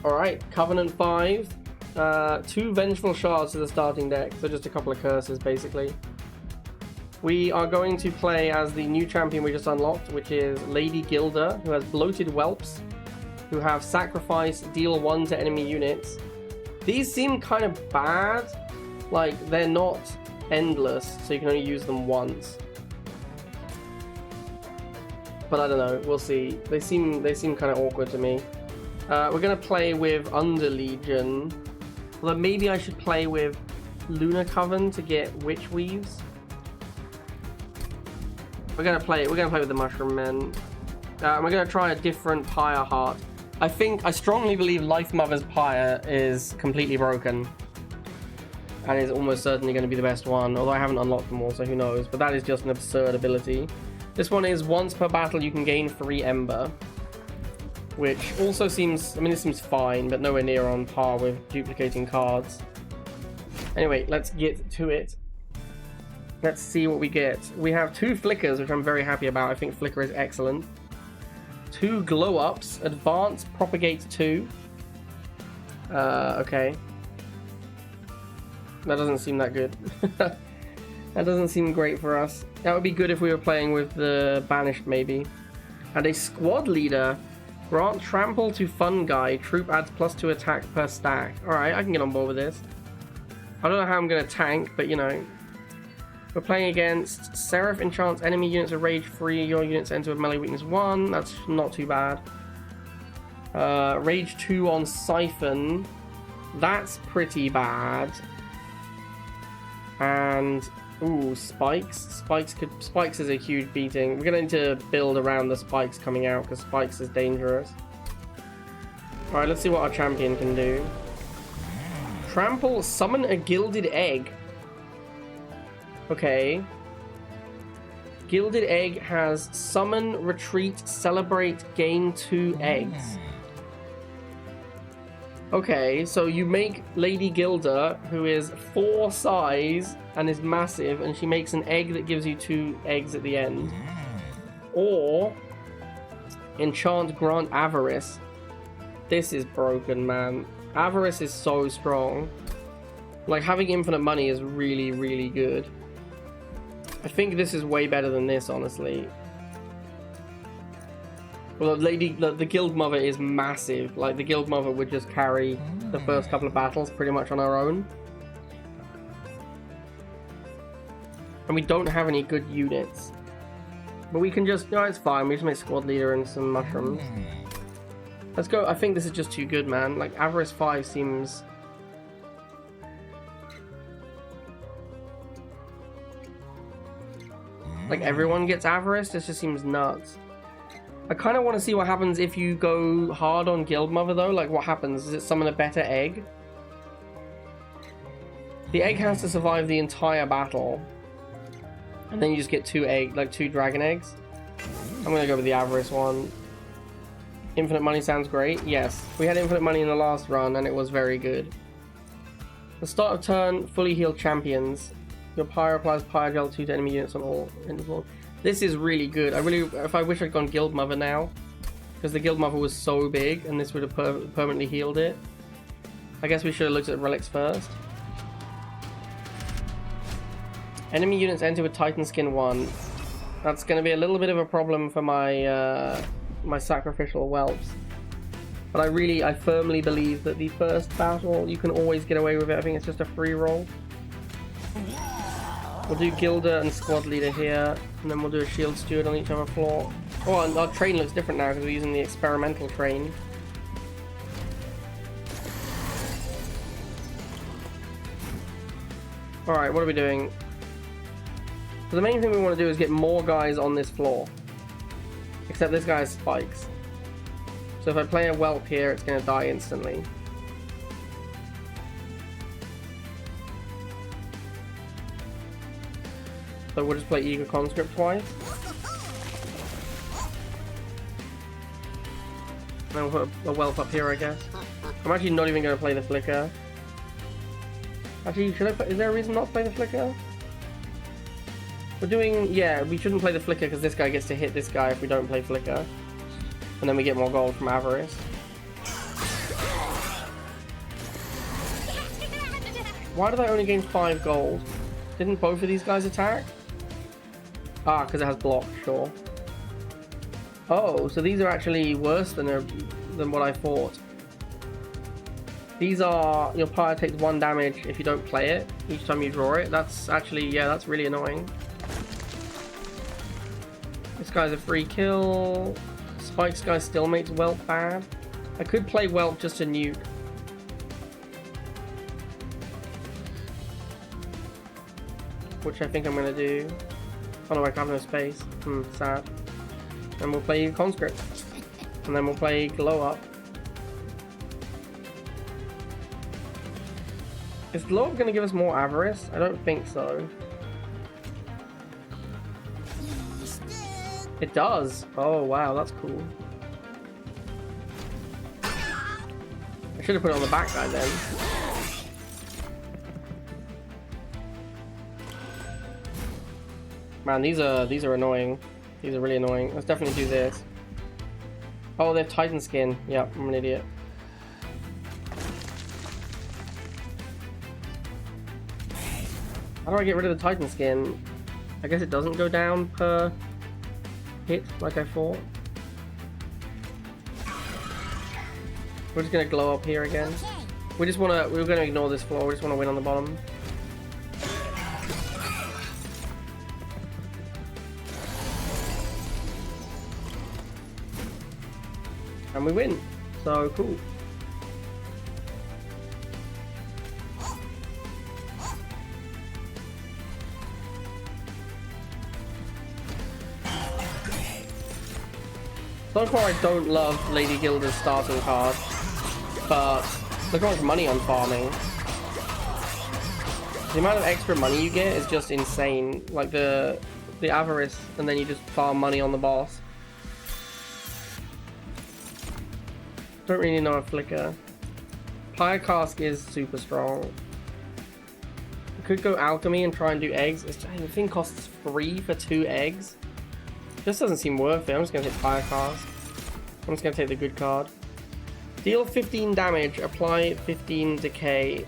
Alright, Covenant 5. 2 Vengeful Shards to the starting deck, so just a couple of curses basically. We are going to play as the new champion we just unlocked, which is Lady Gilda, who has bloated whelps, who have sacrifice, deal 1 to enemy units. These seem kind of bad, like they're not endless, so you can only use them once. But I don't know, we'll see. They seem kind of awkward to me. We're gonna play with Under Legion, although maybe I should play with Lunar Coven to get Witch Weaves. We're gonna play with the Mushroom Men. We're gonna try a different Pyre Heart. I strongly believe Life Mother's Pyre is completely broken, and is almost certainly going to be the best one. Although I haven't unlocked them all, so who knows? But that is just an absurd ability. This one is once per battle you can gain 3 Ember, which also seems, I mean, it seems fine, but nowhere near on par with duplicating cards. Anyway, let's get to it. Let's see what we get. We have 2 Flickers, which I'm very happy about. I think Flicker is excellent. 2 Glow Ups, Advance Propagate 2. Okay. That doesn't seem that good. That doesn't seem great for us. That would be good if we were playing with the Banished, maybe. And a Squad Leader. Grant Trample to Fungi. Troop adds +2 attack per stack. Alright, I can get on board with this. I don't know how I'm going to tank, but you know. We're playing against Seraph enchants enemy units are rage free. Your units enter with melee weakness 1. That's not too bad. Rage 2 on Siphon. That's pretty bad. And ooh, Spikes. Spikes is a huge beating. We're going to build around the Spikes coming out because Spikes is dangerous. Alright, let's see what our champion can do. Trample, summon a Gilded Egg. Okay. Gilded Egg has summon, retreat, celebrate, gain 2 eggs. Okay, so you make Lady Gilda, who is 4 size and is massive, and she makes an egg that gives you 2 eggs at the end. Or enchant Grant Avarice. This is broken, man. Avarice is so strong. Like, having infinite money is really, really good. I think this is way better than this, honestly. Well, the Guild Mother is massive. Like, the Guild Mother would just carry the first couple of battles pretty much on her own. And we don't have any good units. But we can just, no, it's fine. We just make Squad Leader and some Mushrooms. Let's go. I think this is just too good, man. Like, Avarice 5 seems... like, everyone gets Avarice. This just seems nuts. I kind of want to see what happens if you go hard on Guild Mother, though. Like, what happens? Does it summon a better egg? The egg has to survive the entire battle. And then you just get 2 dragon eggs. I'm going to go with the Avarice one. Infinite money sounds great. Yes, we had infinite money in the last run, and it was very good. The start of turn, fully healed champions. Your Pyre applies Pyre Gel 2 to enemy units on all intervals. This is really good. I wish I'd gone Guild Mother now, because the Guild Mother was so big, and this would have permanently healed it. I guess we should have looked at relics first. Enemy units enter with Titan Skin 1. That's going to be a little bit of a problem for my my sacrificial whelps. But I firmly believe that the first battle you can always get away with it. I think it's just a free roll. We'll do Gilda and Squad Leader here, and then we'll do a Shield Steward on each other floor. Oh, and our train looks different now because we're using the experimental train. Alright, what are we doing? So the main thing we want to do is get more guys on this floor. Except this guy has spikes. So if I play a whelp here, it's going to die instantly. So we'll just play Eager Conscript twice. And then we'll put a whelp up here, I guess. I'm actually not even going to play the Flicker. Actually, is there a reason not to play the Flicker? We're doing... yeah, we shouldn't play the Flicker because this guy gets to hit this guy if we don't play Flicker. And then we get more gold from Avarice. Why did I only gain 5 gold? Didn't both of these guys attack? Ah, because it has block, sure. Oh, so these are actually worse than what I thought. These are, your pyre takes 1 damage if you don't play it, each time you draw it. That's actually, yeah, that's really annoying. This guy's a free kill. Spike's guy still makes Whelp bad. I could play Whelp just to nuke. Which I think I'm going to do. Oh no, I have no space. Sad. And we'll play Conscript. And then we'll play Glow Up. Is Glow Up going to give us more Avarice? I don't think so. It does. Oh wow, that's cool. I should have put it on the back guy then. Man, these are annoying. These are really annoying. Let's definitely do this. Oh, they have Titan skin. Yep, I'm an idiot. How do I get rid of the Titan skin? I guess it doesn't go down per hit like I thought. We're just gonna glow up here again. We're gonna ignore this floor. We just wanna win on the bottom. And we win. So cool. So far, I don't love Lady Gilda's starting card, but look how much money I'm farming. The amount of extra money you get is just insane. Like the avarice, and then you just farm money on the boss. Don't really know a flicker. Pyre Cask is super strong. I could go alchemy and try and do eggs. The thing costs 3 for 2 eggs. This doesn't seem worth it. I'm just going to hit Pyre Cask. I'm just going to take the good card. Deal 15 damage, apply 15 decay.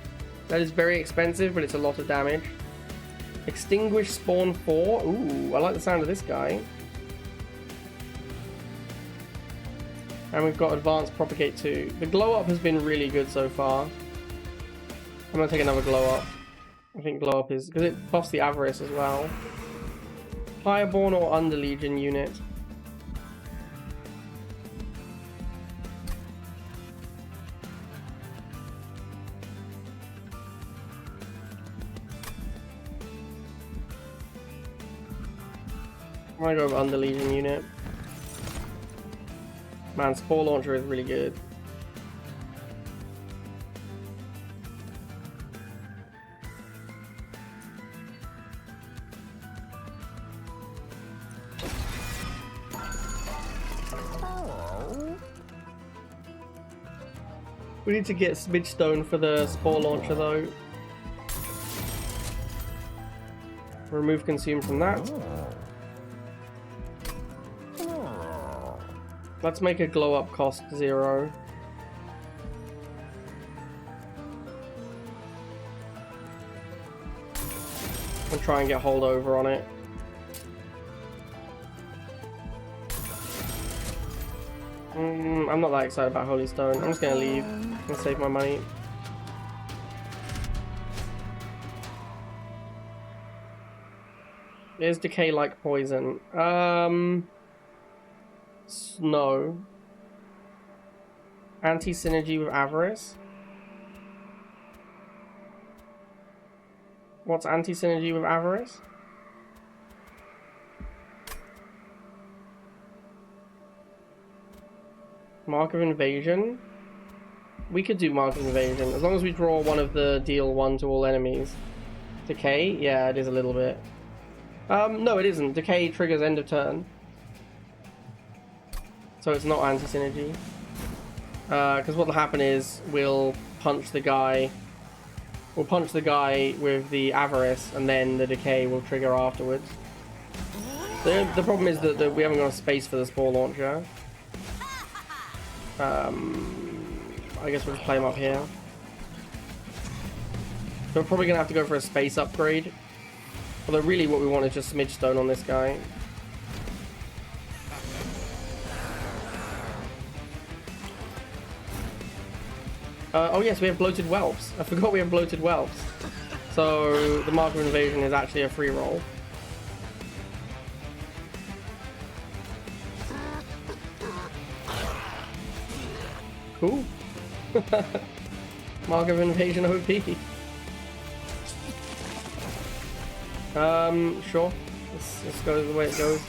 That is very expensive, but it's a lot of damage. Extinguish spawn 4. Ooh, I like the sound of this guy. And we've got advanced propagate 2. The glow up has been really good so far. I'm going to take another glow up. I think glow up is, because it buffs the avarice as well. Fireborn or Under Legion unit. I'm gonna go with Under Legion unit. Man, Spore Launcher is really good. We need to get Smidgestone for the Spore Launcher though. Remove Consume from that. Let's make a glow up cost 0. And try and get holdover on it. I'm not that excited about Holy Stone. I'm just gonna leave and save my money. Is decay like poison? No. Anti-synergy with avarice? What's anti-synergy with avarice? Mark of Invasion? We could do Mark of Invasion, as long as we draw one of the deal 1 to all enemies. Decay? Yeah, it is a little bit. No, it isn't. Decay triggers end of turn. So it's not anti-synergy. Because what will happen is we'll punch the guy. We'll punch the guy with the avarice, and then the decay will trigger afterwards. The problem is that we haven't got a space for the Spore Launcher. I guess we'll just play him up here. So we're probably gonna have to go for a space upgrade. Although really what we want is just smidge stone on this guy. Oh yes, we have bloated whelps. I forgot we have bloated whelps. So the mark of invasion is actually a free roll. Cool. Mark of invasion OP. Sure. Let's go the way it goes.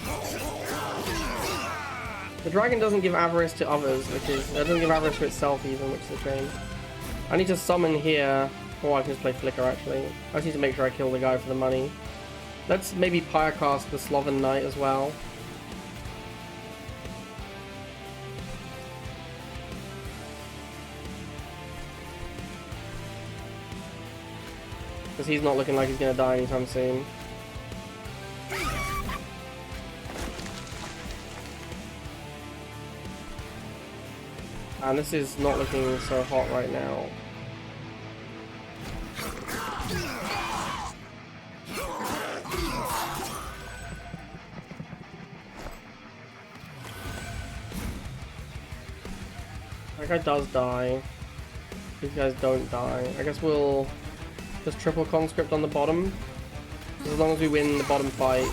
The dragon doesn't give avarice to others, which is... It doesn't give avarice to itself even, which is a shame. I need to summon here, or I can just play Flicker actually. I just need to make sure I kill the guy for the money. Let's maybe Pyrecast the Sloven Knight as well. Because he's not looking like he's going to die anytime soon. And this is not looking so hot right now. That guy does die. These guys don't die. I guess we'll just triple conscript on the bottom. As long as we win the bottom fight.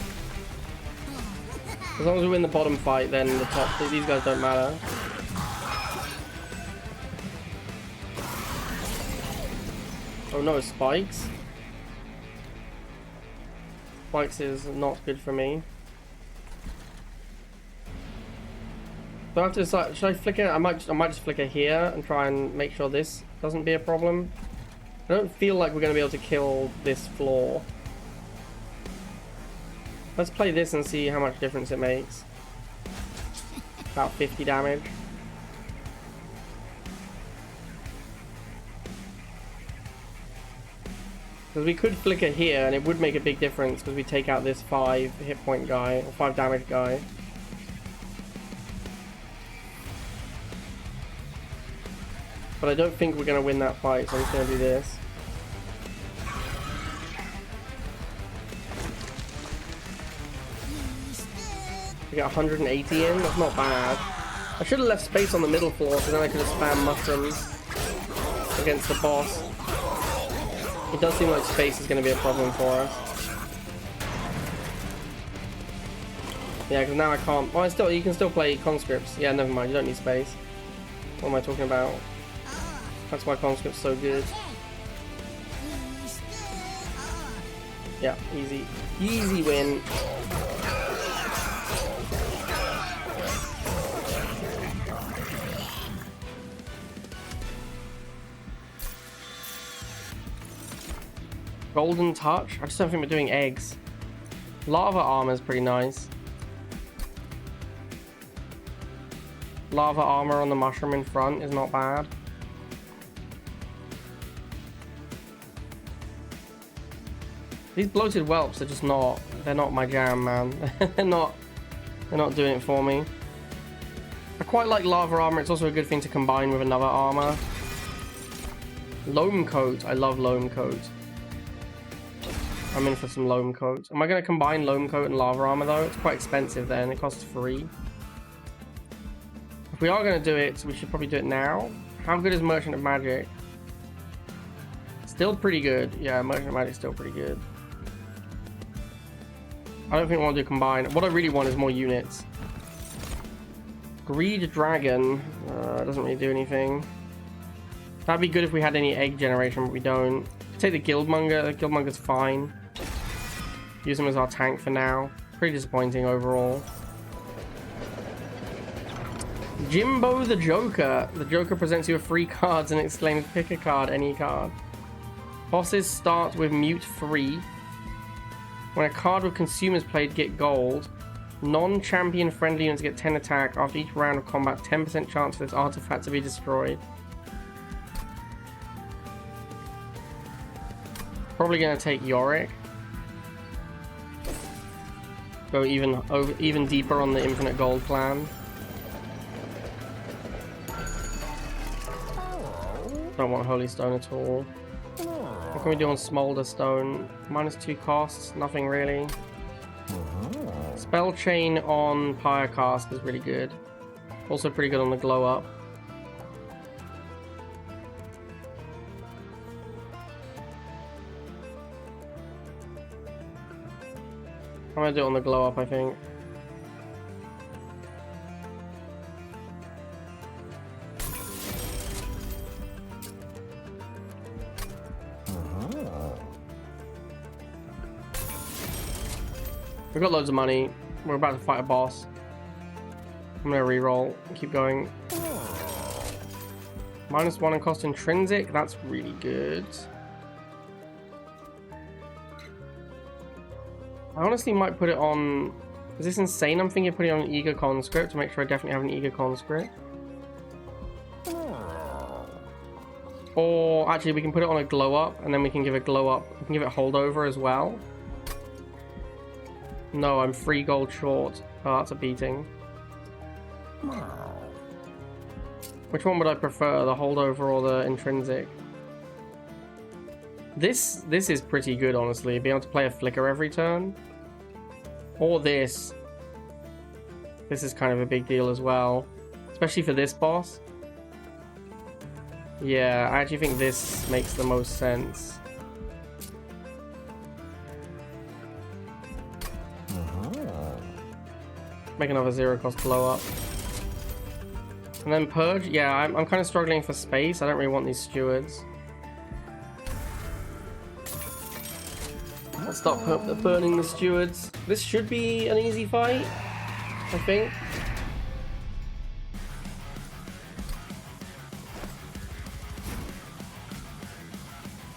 As long as we win the bottom fight, then the top... These guys don't matter. Oh no, spikes. Spikes is not good for me. So I have to decide, should I flicker? I might just flicker here and try and make sure this doesn't be a problem. I don't feel like we're going to be able to kill this floor. Let's play this and see how much difference it makes. About 50 damage. Because we could flicker here and it would make a big difference because we take out this 5 hit point guy, or 5 damage guy. But I don't think we're going to win that fight, so I'm just going to do this. We got 180 in, that's not bad. I should have left space on the middle floor, so then I could have spammed mushrooms against the boss. It does seem like space is going to be a problem for us. Yeah, because now I can't... Well, you can still play conscripts. Yeah, never mind, you don't need space. What am I talking about? That's why conscript's so good. Yeah, easy. Easy win. Golden touch? I just don't think we're doing eggs. Lava armor is pretty nice. Lava armor on the mushroom in front is not bad. These bloated whelps are just not... They're not my jam, man. They're not doing it for me. I quite like lava armor. It's also a good thing to combine with another armor. Loam coat. I love loam coat. I'm in for some loam coat. Am I going to combine loam coat and lava armor though? It's quite expensive then. It costs 3. If we are going to do it, we should probably do it now. How good is Merchant of Magic? Still pretty good. Yeah, Merchant of Magic is still pretty good. I don't think I want to do combine. What I really want is more units. Greed Dragon. Doesn't really do anything. That'd be good if we had any egg generation, but we don't. Take the Guildmonger. The Guildmonger's fine. Use him as our tank for now. Pretty disappointing overall. Jimbo the Joker. The Joker presents you with 3 cards and exclaims, pick a card, any card. Bosses start with mute 3. When a card with consumers played, get gold. Non-champion friendly units get 10 attack. After each round of combat, 10% chance for this artifact to be destroyed. Probably going to take Yorick. Go even deeper on the Infinite Gold plan. Don't want Holy Stone at all. What can we do on Smolder Stone? -2 costs, nothing really. Spell Chain on Pyre Cask is really good. Also pretty good on the Glow Up. I'm gonna do it on the Glow Up, I think. We've got loads of money. We're about to fight a boss. I'm gonna reroll and keep going. -1 in cost intrinsic. That's really good. I honestly might put it on... Is this insane? I'm thinking of putting it on an Eager Conscript to make sure I definitely have an Eager Conscript. Or actually we can put it on a Glow Up and then we can give it Glow Up. We can give it Holdover as well. No, I'm 3 gold short. Oh, that's a beating. Which one would I prefer, the Holdover or the Intrinsic? This is pretty good, honestly. Being able to play a Flicker every turn. Or this. This is kind of a big deal as well. Especially for this boss. Yeah, I actually think this makes the most sense. Make another 0 cost Blow Up. And then Purge. Yeah, I'm kind of struggling for space. I don't really want these stewards. Let's stop burning the stewards. This should be an easy fight, I think.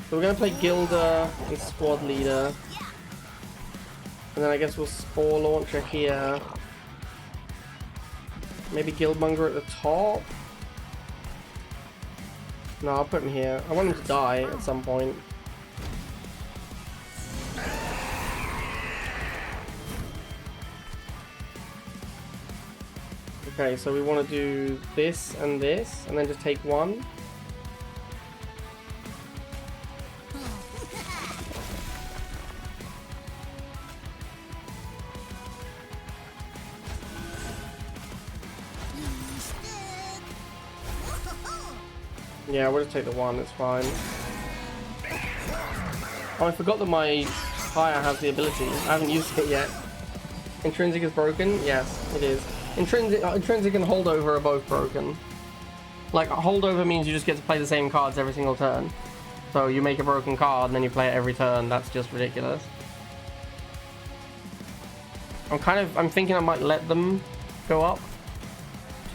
So we're going to play Gilda and Squad Leader. And then I guess we'll Spore Launcher here. Maybe Guildmonger at the top? No, I'll put him here. I want him to die at some point. Okay, so we want to do this, and then just take one. Yeah, we'll just take the one, it's fine. Oh, I forgot that my fire has the ability. I haven't used it yet. Intrinsic is broken? Yes, it is. Intrinsic and Holdover are both broken. Like, Holdover means you just get to play the same cards every single turn. So you make a broken card and then you play it every turn. That's just ridiculous. I'm thinking I might let them go up.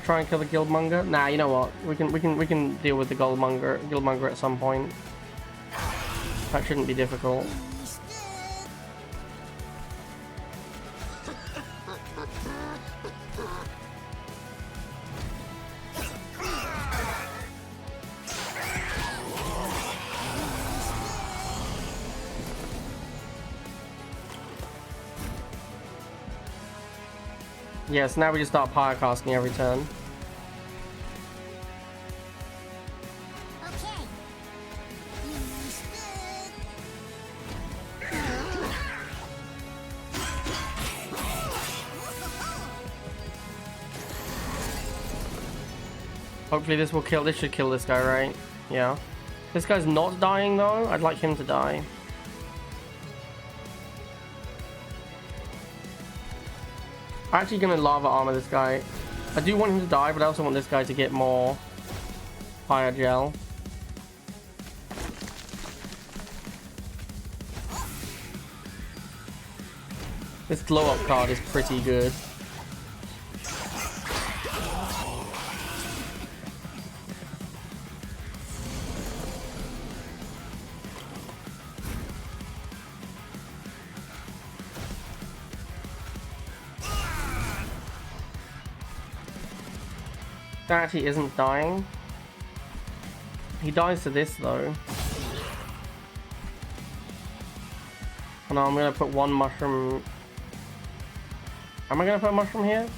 Try and kill the Guildmonger. Nah, you know what? We can deal with the Guildmonger at some point. That shouldn't be difficult. Yeah, so now we just start Pyre Casting every turn. Hopefully this will kill, this should kill this guy, right? Yeah. This guy's not dying though, I'd like him to die. I'm actually gonna lava armor this guy. I do want him to die, but I also want this guy to get more fire gel. This glow up card is pretty good. That actually isn't dying. He dies to this though. Oh no, I'm gonna put one mushroom. Am I gonna put a mushroom here?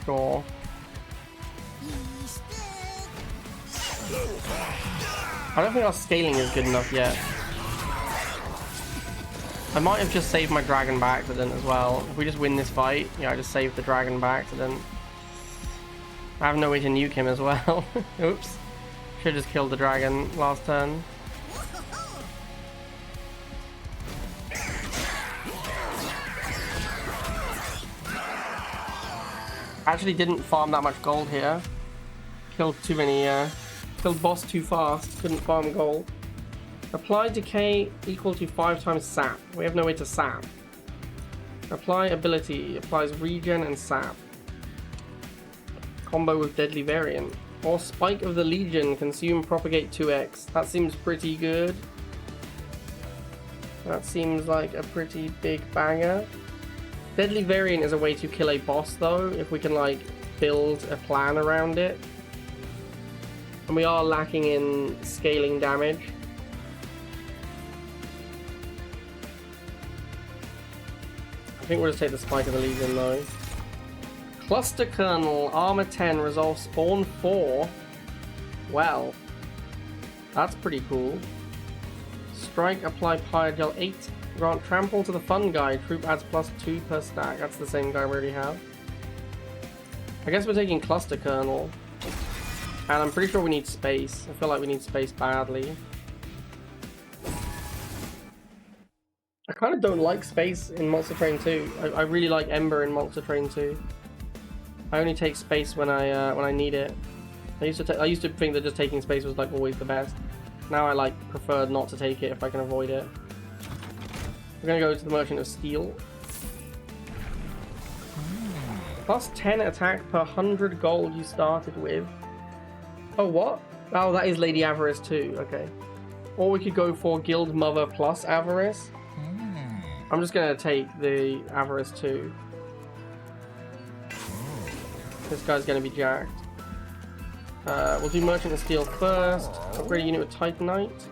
Sure. I don't think our scaling is good enough yet. I might have just saved my dragon by accident as well. If we just win this fight, yeah, I just saved the dragon by accident. I have no way to nuke him as well. Oops. Should have just killed the dragon last turn. Actually didn't farm that much gold here. Killed too many, killed boss too fast. Couldn't farm gold. Apply decay equal to 5 times sap. We have no way to sap. Apply ability. Applies regen and sap. Combo with deadly variant. Or spike of the legion. Consume propagate 2x. That seems pretty good. That seems like a pretty big banger. Deadly variant is a way to kill a boss though, if we can like build a plan around it. And we are lacking in scaling damage. I think we'll just take the spike of the legion though. Cluster kernel, armor 10, resolve spawn 4. Well, that's pretty cool. Strike, apply pyre gel 8. Grant trample to the fun guy. Troop adds +2 per stack. That's the same guy we already have. I guess we're taking cluster kernel. And I'm pretty sure we need space. I feel like we need space badly. I kind of don't like space in Monster Train 2. I really like Ember in Monster Train 2. I only take space when I need it. I used to think that just taking space was like always the best. Now I like prefer not to take it if I can avoid it. We're gonna go to the Merchant of Steel. +10 attack per 100 gold you started with. Oh, what? Oh, that is Lady Avarice too. Okay. Or we could go for Guild Mother plus Avarice. I'm just gonna take the Avarice too. This guy's gonna be jacked. We'll do Merchant of Steel first. Upgrade a unit with Titanite.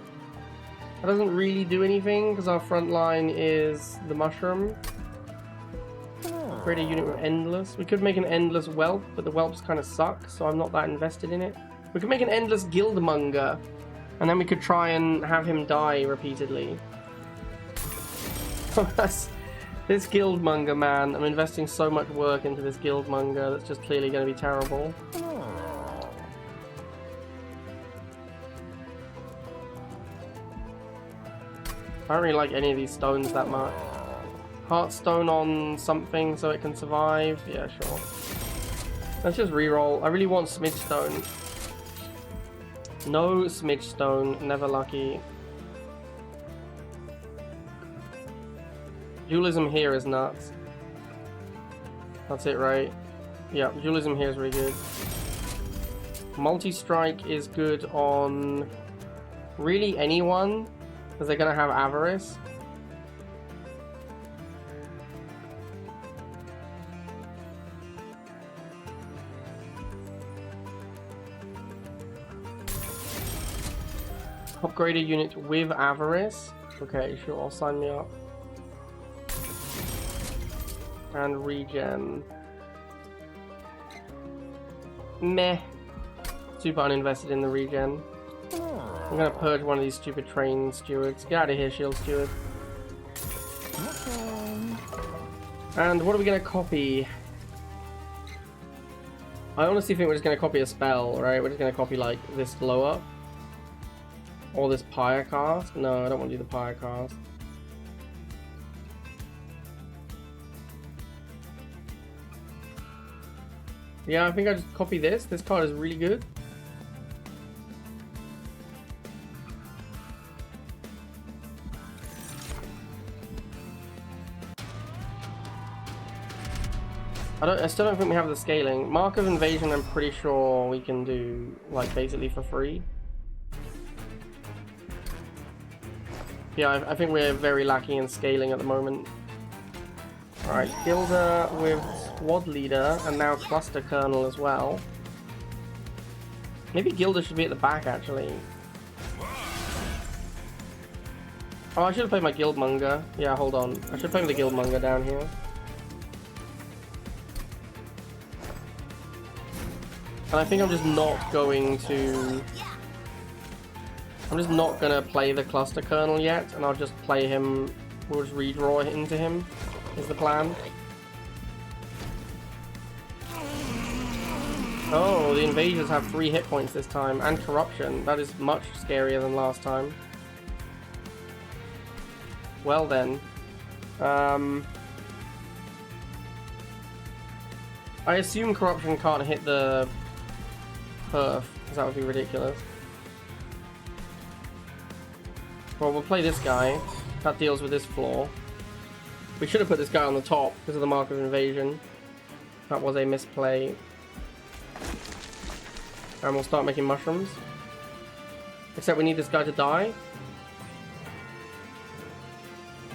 That doesn't really do anything because our front line is the Mushroom. Upgrade a unit with Endless. We could make an Endless Whelp, but the Whelps kind of suck, so I'm not that invested in it. We could make an Endless Guildmonger, and then we could try and have him die repeatedly. This Guildmonger, man, I'm investing so much work into this Guildmonger that's just clearly going to be terrible. I don't really like any of these stones that much. Heartstone on something so it can survive. Yeah, sure. Let's just reroll. I really want Smidgestone. No Smidgestone. Never lucky. Dualism here is nuts. That's it, right? Yeah, dualism here is really good. Multi-strike is good on really anyone, because they're going to have Avarice. Upgrade a unit with Avarice. Okay, sure, sign me up. And regen. Meh. Super uninvested in the regen. I'm gonna purge one of these stupid train stewards. Get out of here, shield steward. And what are we gonna copy? I honestly think we're just gonna copy a spell, right? We're just gonna copy like this glow up. Or this pyre cast. No, I don't want to do the pyre cast. Yeah, I think I just copy this. This card is really good. I still don't think we have the scaling. Mark of Invasion, I'm pretty sure we can do, like, basically for free. Yeah, I think we're very lacking in scaling at the moment. Alright, Gilda with Squad Leader, and now Cluster Kernel as well. Maybe Gilda should be at the back, actually. Oh, I should have played my Guildmonger. Yeah, hold on. I should play the Guildmonger down here. And I think I'm just not going to I'm just not gonna play the cluster kernel yet, and I'll just play him. We'll just redraw it into him, is the plan. Oh, the invaders have 3 hit points this time, and corruption. That is much scarier than last time. Well then. I assume corruption can't hit the perf, because that would be ridiculous. Well, we'll play this guy. That deals with this flaw. We should have put this guy on the top because of the mark of invasion. That was a misplay. And we'll start making mushrooms. Except we need this guy to die.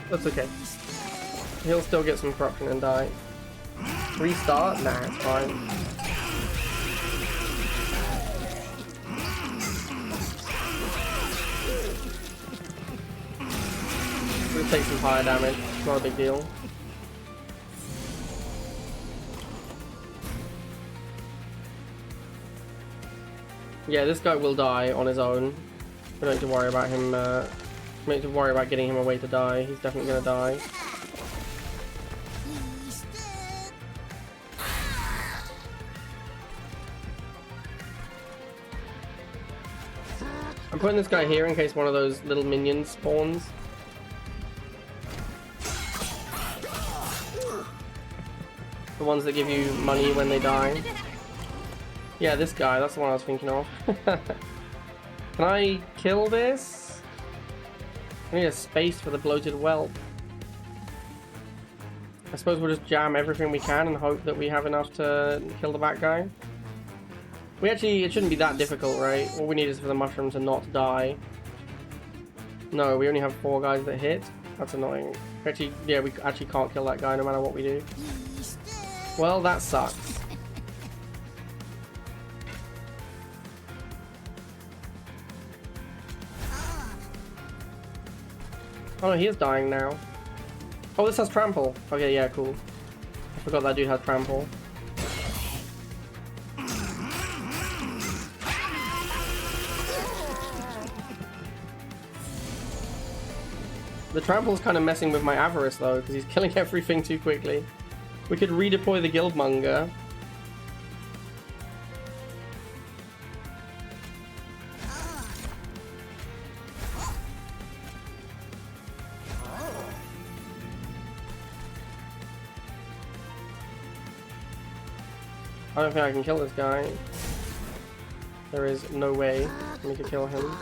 That's okay. He'll still get some corruption and die. Restart? Nah, it's fine. We'll take some fire damage. Not a big deal. Yeah, this guy will die on his own. We don't need to worry about him. We don't need to worry about getting him away to die. He's definitely gonna die. I'm putting this guy here in case one of those little minions spawns. The ones that give you money when they die. Yeah, this guy, that's the one I was thinking of. Can I kill this? I need a space for the bloated whelp. I suppose we'll just jam everything we can and hope that we have enough to kill the bat guy. It shouldn't be that difficult, right? All we need is for the mushroom to not die. No, we only have 4 guys that hit. That's annoying. Actually, yeah, we actually can't kill that guy no matter what we do. Well, that sucks. Oh no, he is dying now. Oh, this has trample. Okay, yeah, cool. I forgot that dude had trample. The trample's kind of messing with my avarice though, because he's killing everything too quickly. We could redeploy the guildmonger. I don't think I can kill this guy. There is no way for me to kill him.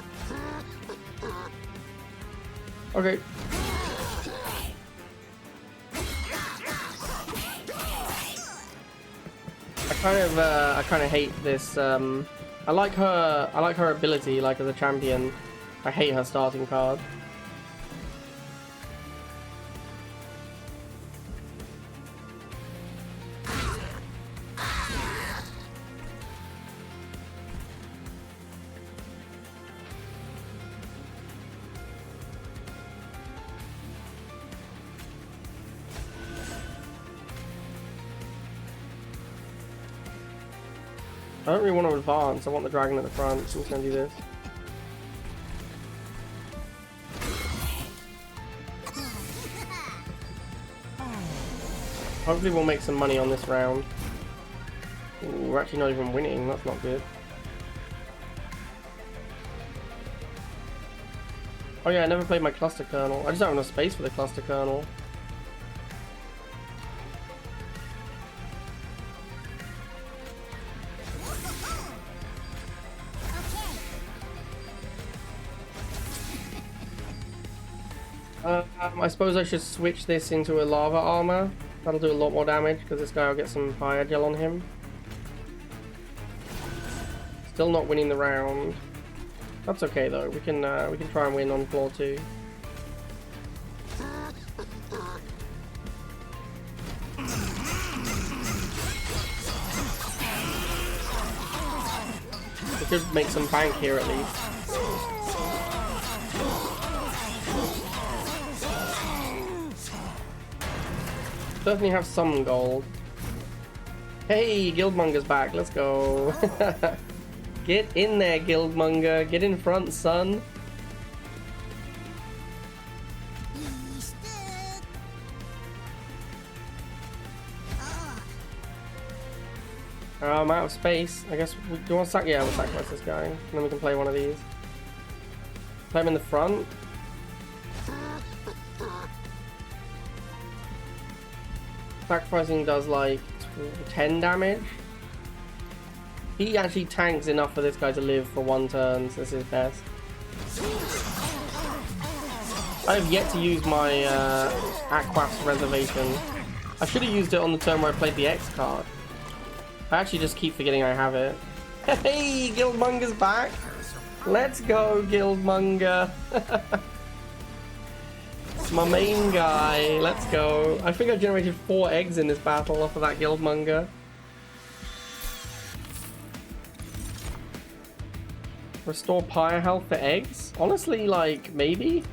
Okay. I kind of hate this. I like her ability, like as a champion. I hate her starting card. I don't really want to advance. I want the dragon at the front, so I'm just going to do this. Hopefully we'll make some money on this round. Ooh, we're actually not even winning. That's not good. Oh yeah, I never played my cluster kernel. I just don't have enough space for the cluster kernel. I suppose I should switch this into a lava armor. That'll do a lot more damage because this guy will get some fire gel on him. Still not winning the round. That's okay though. We can try and win on floor 2. We could make some bank here at least. Certainly have some gold. Hey, Guildmonger's back. Let's go. Get in there, Guildmonger. Get in front, son. I'm out of space. I guess we do you want to sacrifice? Yeah, we'll sacrifice this guy, and then we can play one of these. Play him in the front. Sacrificing does like 10 damage. He actually tanks enough for this guy to live for 1 turn, so this is best. I have yet to use my Aquas reservation. I should have used it on the turn where I played the X card. I actually just keep forgetting I have it. Hey, Guildmonger's back! Let's go, Guildmonger! It's my main guy. Let's go. I think I generated 4 eggs in this battle off of that Guildmonger. Restore pyre health for eggs? Honestly, like, maybe?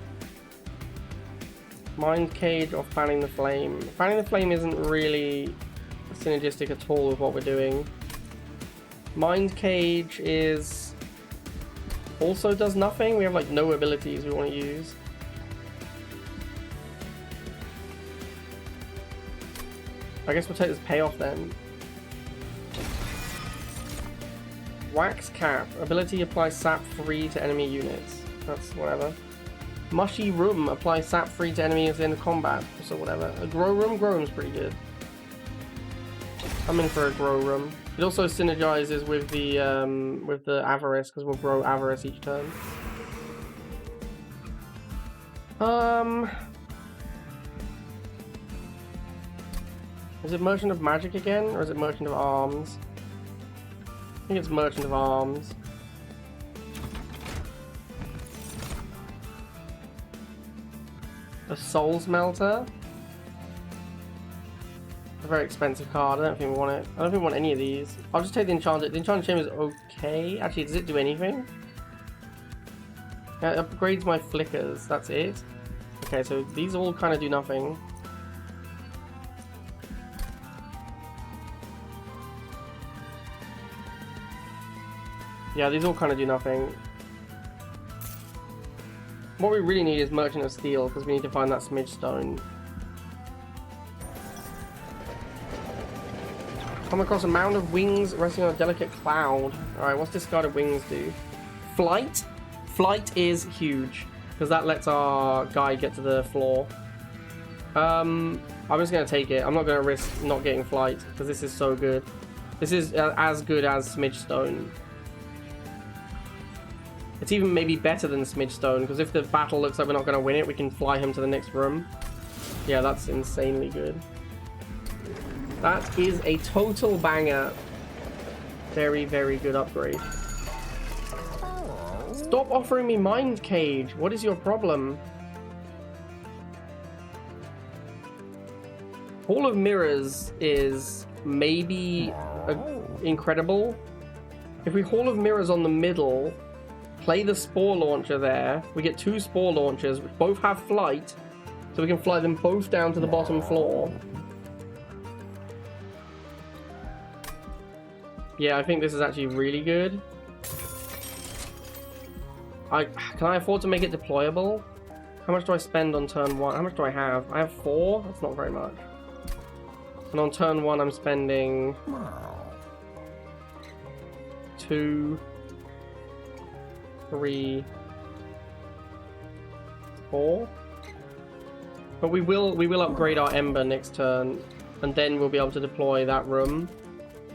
Mind Cage or Fanning the Flame? Fanning the Flame isn't really synergistic at all with what we're doing. Mind Cage is... also does nothing. We have, like, no abilities we want to use. I guess we'll take this payoff then. Wax Cap. Ability applies sap free to enemy units. That's whatever. Mushy Room. Applies sap free to enemies in combat. So whatever. A Grow Room. Grow Room's pretty good. I'm in for a Grow Room. It also synergizes with the Avarice, because we'll grow Avarice each turn. Is it Merchant of Magic again, or is it Merchant of Arms? I think it's Merchant of Arms. A Soul Smelter. A very expensive card. I don't think we want it. I don't think we want any of these. I'll just take the Enchanted. The Enchanted Chamber is okay. Actually, does it do anything? It upgrades my flickers. That's it. Okay, so these all kind of do nothing. Yeah, these all kind of do nothing. What we really need is Merchant of Steel, because we need to find that Smidge Stone. Come across a mound of wings resting on a delicate cloud. Alright, what's discarded wings do? Flight? Flight is huge, because that lets our guy get to the floor. I'm just going to take it. I'm not going to risk not getting flight, because this is so good. This is as good as Smidge Stone. It's even maybe better than Smidge Stone, because if the battle looks like we're not going to win it, we can fly him to the next room. Yeah, that's insanely good. That is a total banger. Very, very good upgrade. Stop offering me Mind Cage. What is your problem? Hall of Mirrors is maybe incredible. If we Hall of Mirrors on the middle... play the Spore Launcher there. We get 2 Spore Launchers, which both have flight, so we can fly them both down to the bottom floor. Yeah, I think this is actually really good. Can I afford to make it deployable? How much do I spend on turn 1? How much do I have? I have 4? That's not very much. And on turn 1, I'm spending 2... 3, 4. But we will upgrade our Ember next turn, and then we'll be able to deploy that room.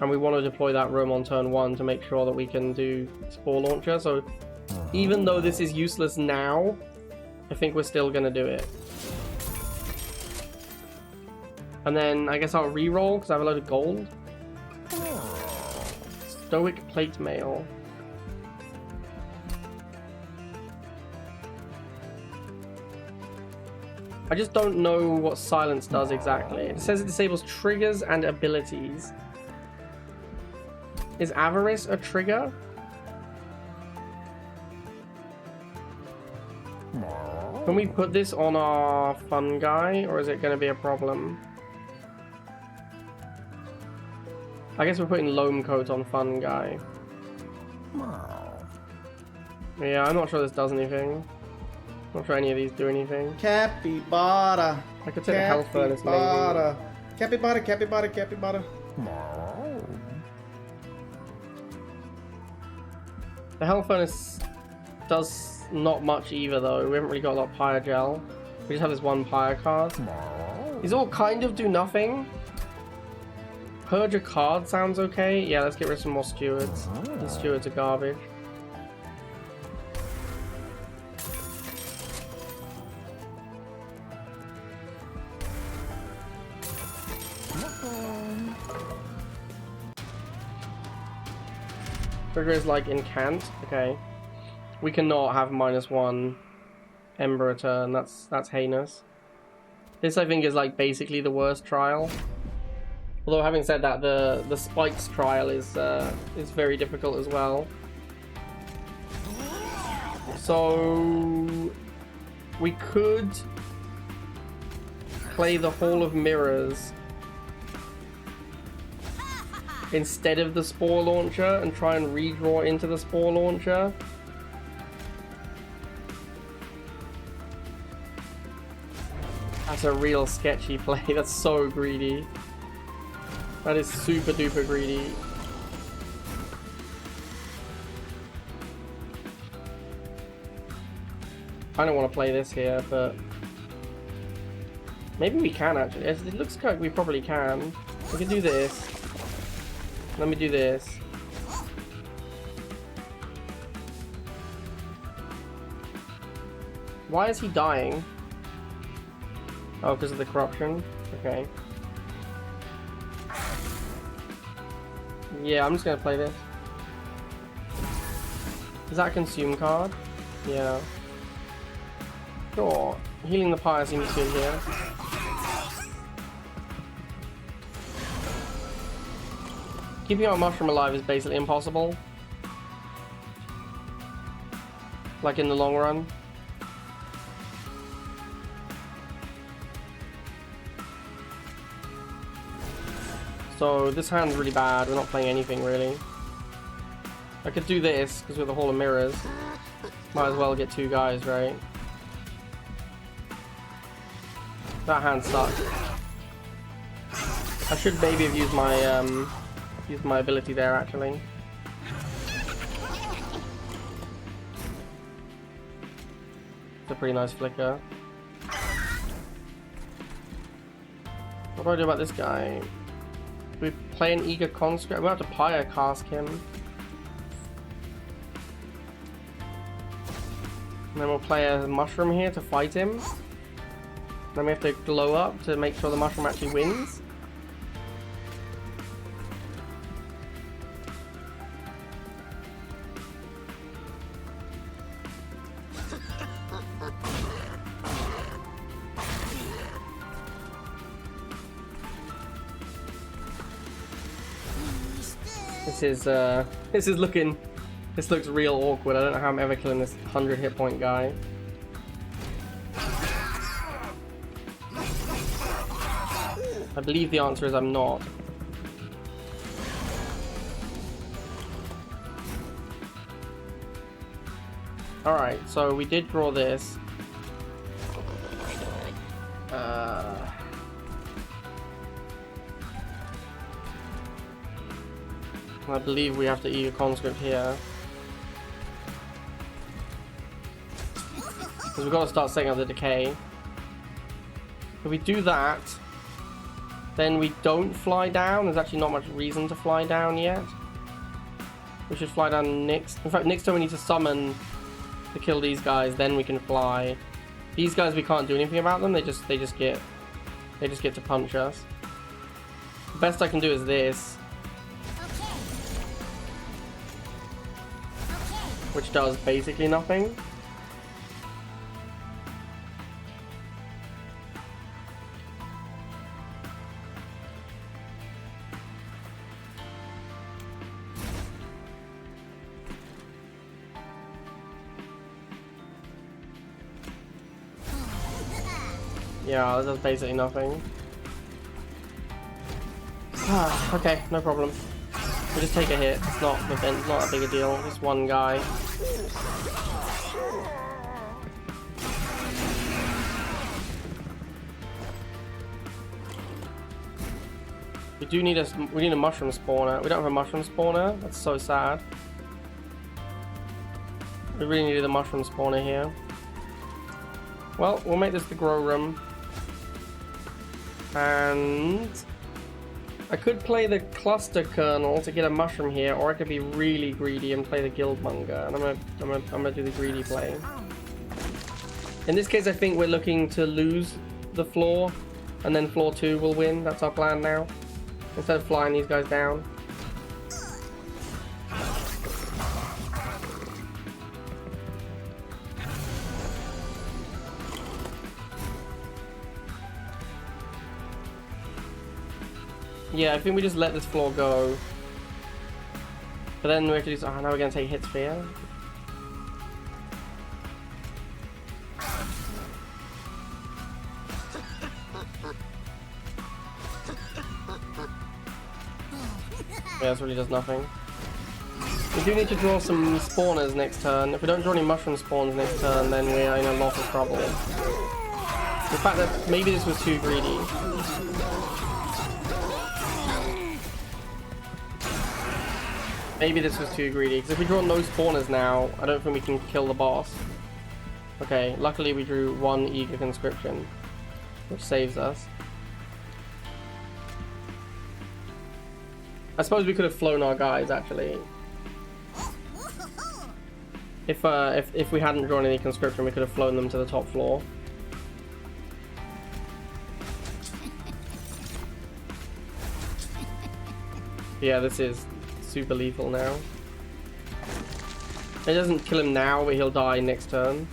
And we want to deploy that room on turn 1 to make sure that we can do Spore Launcher. So even though this is useless now, I think we're still going to do it. And then I guess I'll re-roll because I have a load of gold. Stoic Plate Mail. I just don't know what silence does exactly. It says it disables triggers and abilities. Is Avarice a trigger? Can we put this on our fun guy, or is it going to be a problem? I guess we're putting Loam Coat on fun guy. Yeah, I'm not sure this does anything. Not sure any of these do anything. Capybara. I could take a Health Furnace maybe. Capybara, capybara, capybara. The Hell Furnace does not much either, though. We haven't really got a lot of Pyre Gel. We just have this one Pyre card. These all kind of do nothing. Purge a card sounds okay. Yeah, let's get rid of some more stewards. These stewards are garbage. Trigger is like incant. Okay. We cannot have -1 Ember return. That's heinous. This I think is like basically the worst trial. Although having said that, the spikes trial is very difficult as well. So we could play the Hall of Mirrors instead of the Spore Launcher and try and redraw into the Spore Launcher. That's a real sketchy play. That's so greedy. That is super duper greedy. I don't want to play this here, but maybe we can actually. It looks like we probably can. We can do this. Let me do this. Why is he dying? Oh, because of the corruption? Okay. Yeah, I'm just gonna play this. Is that a consume card? Yeah. Sure. Healing the Pyre seems good here. Keeping our mushroom alive is basically impossible. Like in the long run. So this hand's really bad. We're not playing anything really. I could do this because with the Hall of Mirrors, might as well get 2 guys, right? That hand sucks. I should maybe have used my ability there actually. It's a pretty nice flicker. What do I do about this guy? We play an Eager Conscript. We'll have to Pyre Cask him. And then we'll play a mushroom here to fight him. Then we have to glow up to make sure the mushroom actually wins. This looks real awkward. I don't know how I'm ever killing this 100 hit point guy. I believe the answer is I'm not. Alright, so we did draw this. I believe we have to Eager Conscript here. Because we've got to start setting up the decay. If we do that, then we don't fly down. There's actually not much reason to fly down yet. We should fly down next. In fact, next time we need to summon to kill these guys, then we can fly. These guys we can't do anything about them. They just get to punch us. The best I can do is this. Which does basically nothing. Yeah, that does basically nothing. Okay, no problem. We'll just take a hit. It's not a big a deal. Just one guy. We need a mushroom spawner. We don't have a mushroom spawner. That's so sad. We really needed a mushroom spawner here. Well, we'll make this the grow room. And I could play the cluster kernel to get a mushroom here, or I could be really greedy and play the guildmonger. And I'm gonna do the greedy play. In this case, I think we're looking to lose the floor, and then floor 2 will win. That's our plan now. Instead of flying these guys down. Yeah, I think we just let this floor go. But then we have to do. Oh, now we're gonna take hits for you. Yeah, this really does nothing. We do need to draw some spawners next turn. If we don't draw any mushroom spawns next turn, then we are in a lot of trouble. The fact that maybe this was too greedy. Maybe this was too greedy, because if we draw no spawners now, I don't think we can kill the boss. Okay, luckily we drew 1 eager conscription, which saves us. I suppose we could have flown our guys, actually. If we hadn't drawn any conscription, we could have flown them to the top floor. Yeah, this is super lethal now. It doesn't kill him now, but he'll die next turn.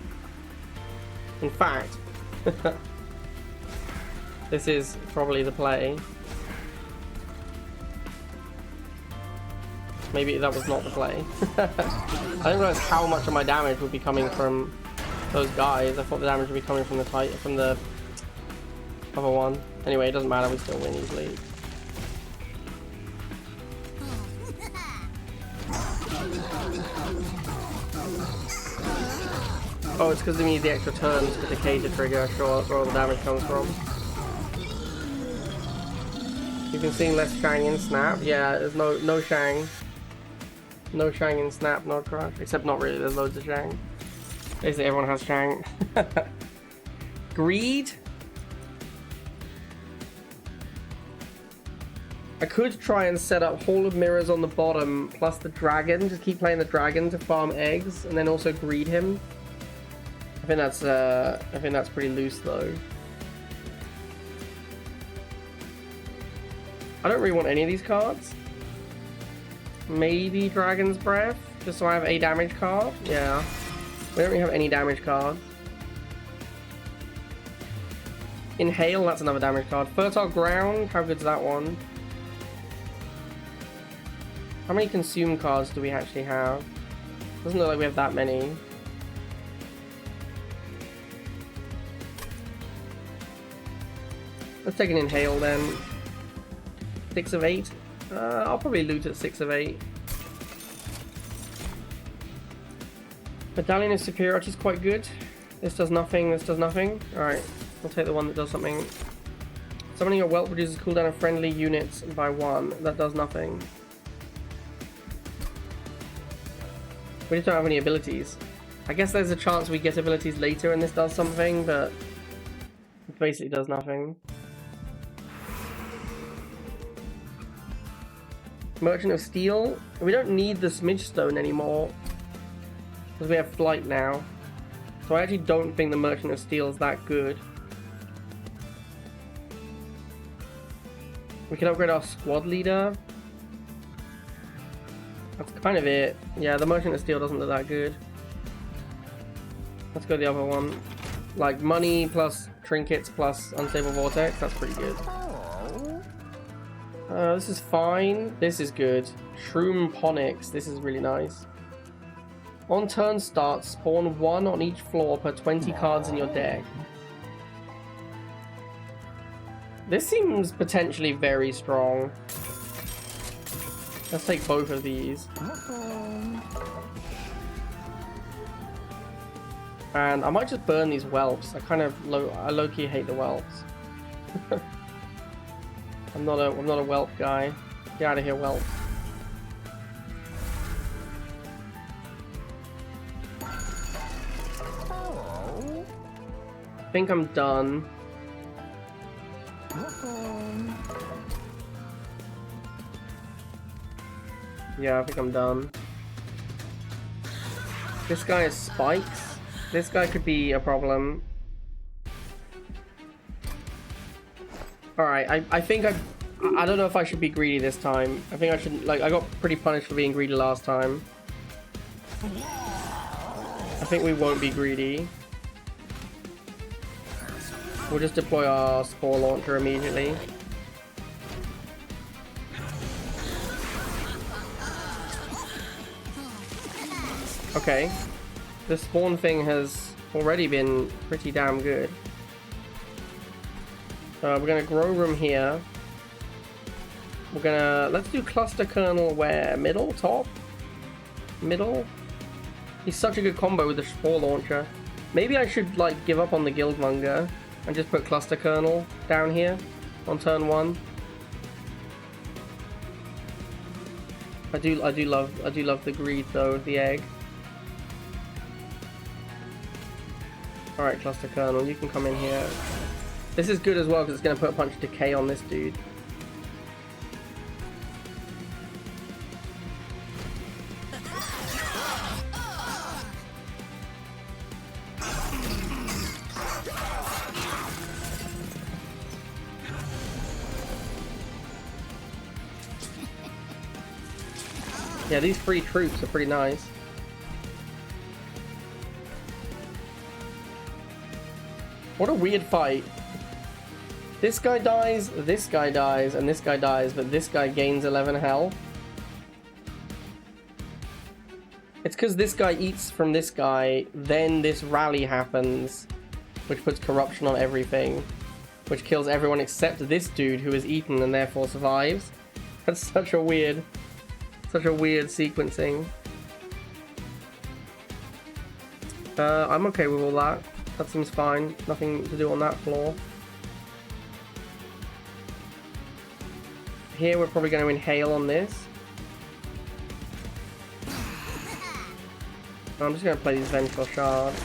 In fact, this is probably the play. Maybe that was not the play. I didn't realize how much of my damage would be coming from those guys. I thought the damage would be coming from the other one. Anyway, it doesn't matter. We still win easily. Oh, it's because they need the extra turns for decay to trigger. Sure, that's where all the damage comes from. You've been seeing less Shang in Snap. Yeah, there's no Shang. No Shang in Snap, no Crush. Except not really, there's loads of Shang. Basically everyone has Shang. Greed? I could try and set up Hall of Mirrors on the bottom, plus the dragon. Just keep playing the dragon to farm eggs, and then also greed him. I think that's pretty loose though. I don't really want any of these cards. Maybe Dragon's Breath, just so I have a damage card. Yeah, we don't really have any damage cards. Inhale, that's another damage card. Fertile Ground, how good's that one? How many consume cards do we actually have? Doesn't look like we have that many. Let's take an Inhale then. 6 of 8. I'll probably loot at 6 of 8. Medallion of Superiority is quite good. This does nothing, this does nothing. Alright, we'll take the one that does something. Summoning your Whelp reduces cooldown of friendly units by 1. That does nothing. We just don't have any abilities. I guess there's a chance we get abilities later and this does something, but it basically does nothing. Merchant of Steel. We don't need the Smidge Stone anymore because we have Flight now. So I actually don't think the Merchant of Steel is that good. We can upgrade our squad leader. That's kind of it. Yeah, the Merchant of Steel doesn't look that good. Let's go the other one. Like money plus trinkets plus unstable vortex. That's pretty good. This is fine. This is good. Shroom Ponix. This is really nice. On turn start, spawn 1 on each floor per 20 cards in your deck. This seems potentially very strong. Let's take both of these. And I might just burn these whelps. I low-key hate the whelps. I'm not a whelp guy. Get out of here, whelp. think I'm done. Yeah, I think I'm done. This guy has spikes. This guy could be a problem. Alright, I think I don't know if I should be greedy this time. I think I should, like, I got pretty punished for being greedy last time. I think we won't be greedy. We'll just deploy our spore launcher immediately. Okay. The spawn thing has already been pretty damn good. We're gonna grow room here. We're gonna, let's do cluster kernel where? Middle? Top? Middle? He's such a good combo with the spore launcher. Maybe I should like give up on the guildmonger and just put cluster kernel down here on turn 1. I do love the greed though of the egg. Alright, cluster kernel, you can come in here. This is good as well because it's going to put a punch of decay on this dude. Yeah, these free troops are pretty nice. What a weird fight. This guy dies, and this guy dies, but this guy gains 11 health. It's because this guy eats from this guy, then this rally happens, which puts corruption on everything, which kills everyone except this dude who is eaten and therefore survives. That's such a weird sequencing. I'm okay with all that. That seems fine. Nothing to do on that floor. Here we're probably going to inhale on this. I'm just going to play these vengeful shards.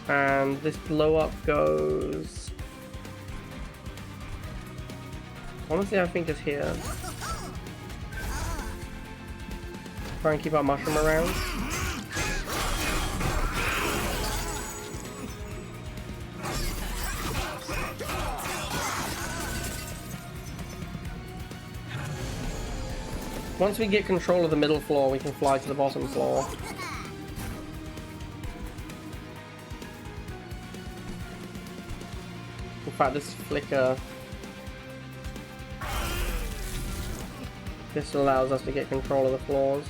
And this blow up goes... honestly, I think it's here. Try and keep our mushroom around. Once we get control of the middle floor, we can fly to the bottom floor. In fact, this flicker... this allows us to get control of the floors.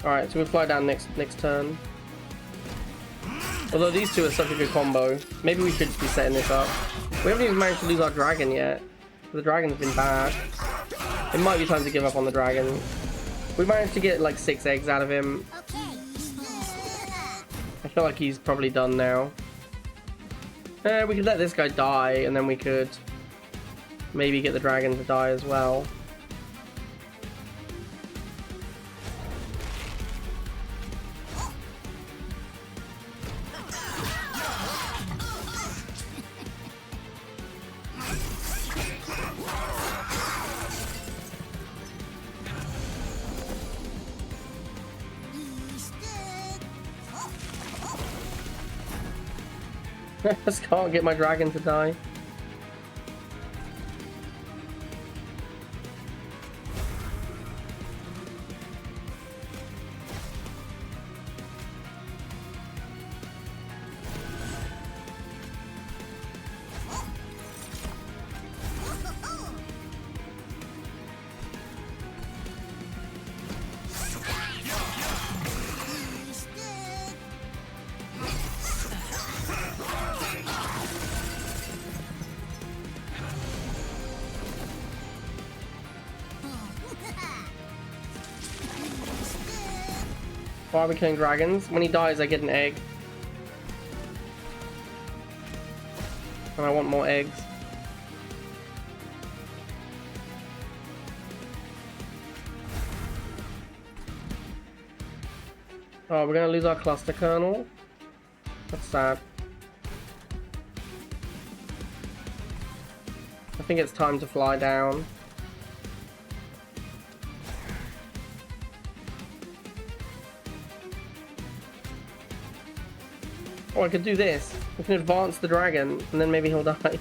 Alright, so we fly down next turn. Although these two are such a good combo, maybe we should just be setting this up. We haven't even managed to lose our dragon yet. The dragon's been bad. It might be time to give up on the dragon. We managed to get like 6 eggs out of him. I feel like he's probably done now. We could let this guy die, and then we could maybe get the dragon to die as well. I just can't get my dragon to die. Why are we killing dragons? When he dies, I get an egg. And I want more eggs. Oh, we're gonna lose our cluster kernel. That's sad. I think it's time to fly down. Oh, I could do this. We can advance the dragon, and then maybe he'll die.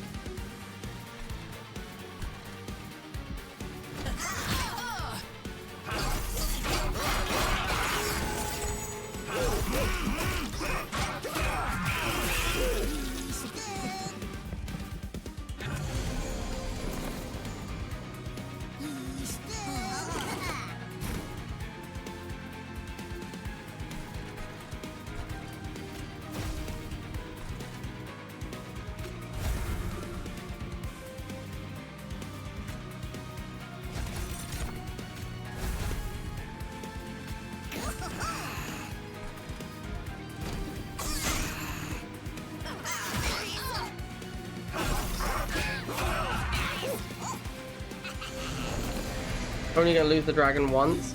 Only gonna lose the dragon once.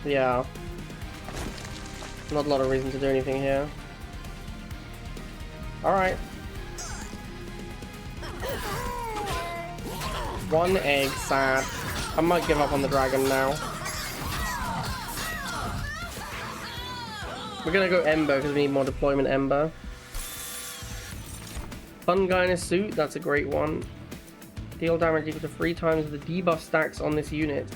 Yeah. Not a lot of reason to do anything here. Alright. One egg, sad. I might give up on the dragon now. We're gonna go Ember because we need more deployment Ember. Fun guy in a suit, that's a great one. Deal damage equal to 3 times the debuff stacks on this unit.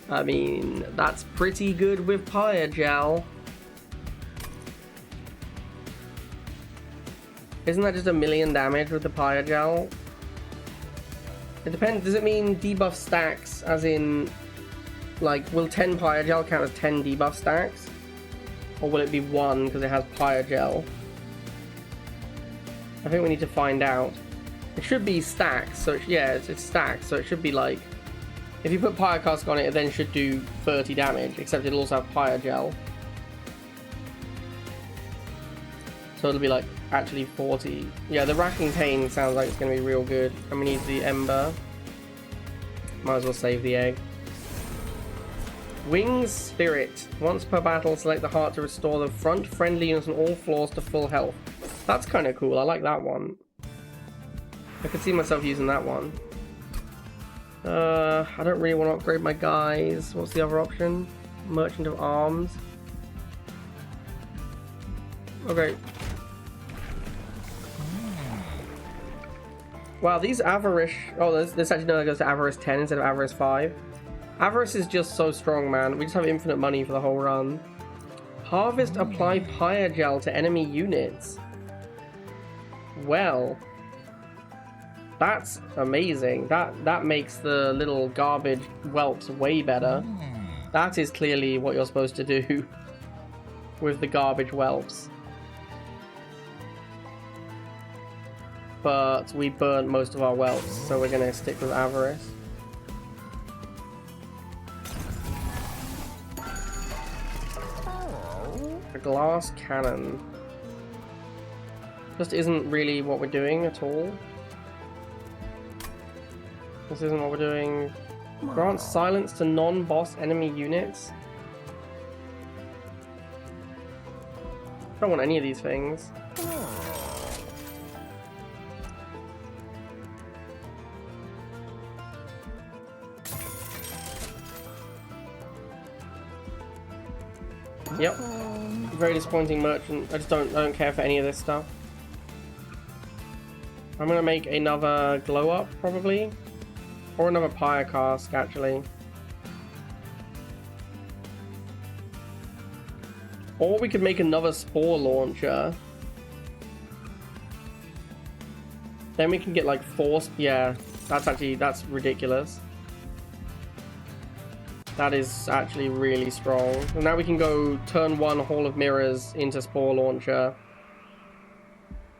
I mean, that's pretty good with Pyre Gel. Isn't that just 1,000,000 damage with the Pyre Gel? It depends. Does it mean debuff stacks as in, like, will 10 Pyre Gel count as 10 debuff stacks? Or will it be 1 because it has Pyre Gel? I think we need to find out. It should be stacks, so yeah, it's stacks, so it should be like, if you put Pyre Cask on it, it then should do 30 damage, except it'll also have Pyre Gel. So it'll be like, actually 40. Yeah, the Racking Pain sounds like it's going to be real good, and we need the Ember. Might as well save the egg. Wings Spirit. Once per battle, select the heart to restore the front friendly units on all floors to full health. That's kind of cool, I like that one. I could see myself using that one. I don't really want to upgrade my guys. What's the other option? Merchant of Arms. Okay. Wow, these Avarice... Oh, this actually no, it goes to Avarice 10 instead of Avarice 5. Avarice is just so strong, man. We just have infinite money for the whole run. Harvest, apply Pyre Gel to enemy units. Well... That's amazing. That makes the little garbage whelps way better. That is clearly what you're supposed to do with the garbage whelps. But we burnt most of our whelps, so we're gonna stick with Avarice. A glass cannon. Just isn't really what we're doing at all. This isn't what we're doing. Grant silence to non-boss enemy units. I don't want any of these things. Yep. Very disappointing merchant. I don't care for any of this stuff. I'm gonna make another glow up probably. Or another Pyre Cask, actually. Or we could make another Spore Launcher. Then we can get like 4... Yeah, that's ridiculous. That is actually really strong. And now we can go turn 1 Hall of Mirrors into Spore Launcher.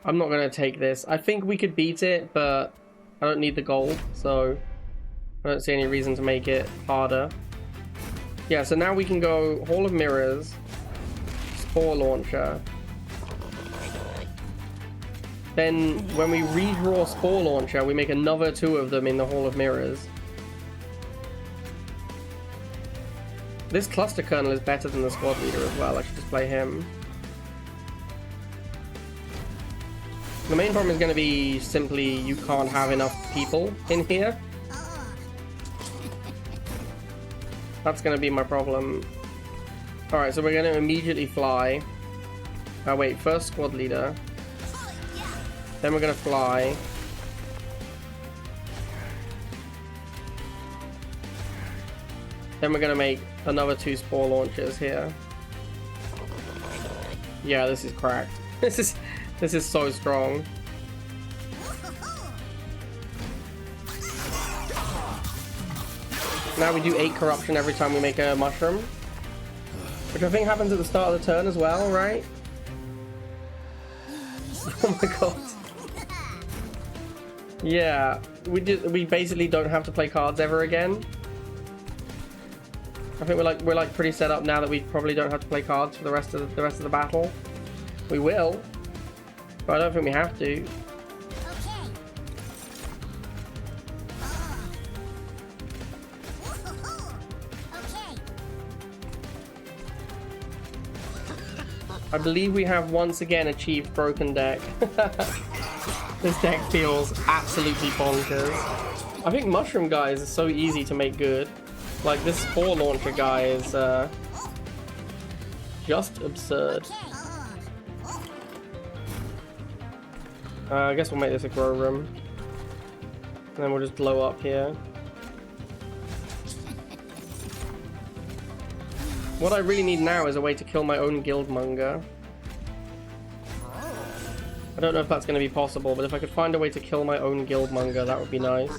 I'm not going to take this. I think we could beat it, but I don't need the gold, so... I don't see any reason to make it harder. Yeah, so now we can go Hall of Mirrors, Spore Launcher. then when we redraw Spore Launcher, we make another 2 of them in the Hall of Mirrors. This Cluster Colonel is better than the Squad Leader as well. I should just play him. The main problem is going to be simply you can't have enough people in here. That's going to be my problem. Alright, so we're going to immediately fly. Oh wait, first Squad Leader. Then we're going to fly. Then we're going to make another 2 Spore Launchers here. Yeah, this is cracked. This is so strong. Now we do 8 corruption every time we make a mushroom. Which I think happens at the start of the turn as well, right? Oh my god. Yeah, we basically don't have to play cards ever again. I think we're like pretty set up now that we probably don't have to play cards for the rest of the battle. We will, but I don't think we have to. I believe we have once again achieved broken deck. This deck feels absolutely bonkers. I think Mushroom guys are so easy to make good. Like this Spore Launcher guy is just absurd. I guess we'll make this a grow room. And then we'll just blow up here. What I really need now is a way to kill my own Guildmonger. I don't know if that's going to be possible, but if I could find a way to kill my own Guildmonger, that would be nice.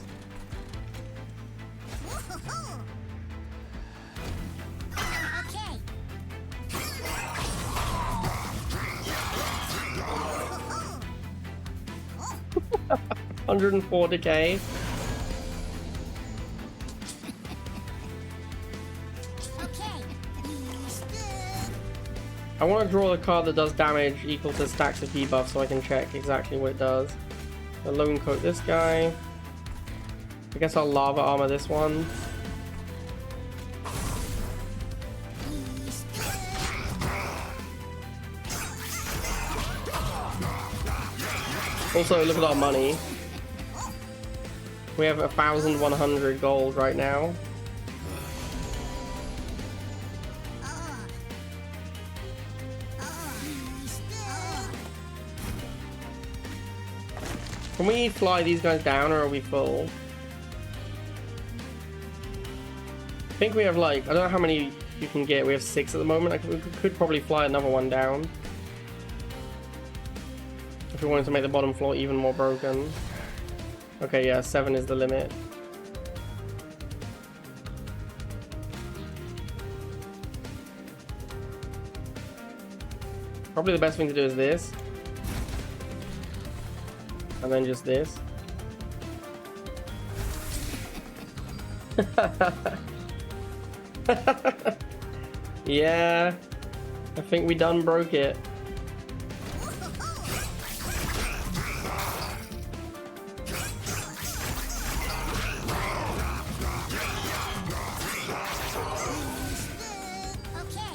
$104 decay. I want to draw a card that does damage equal to stacks of debuffs so I can check exactly what it does. I'll lone coat this guy. I guess I'll lava armor this one. Also, look at our money. We have 1,100 gold right now. Can we fly these guys down, or are we full? I think we have like, I don't know how many you can get. We have 6 at the moment. We could probably fly another one down. If we wanted to make the bottom floor even more broken. Okay, yeah, 7 is the limit. Probably the best thing to do is this. And then just this. Yeah, I think we done broke it.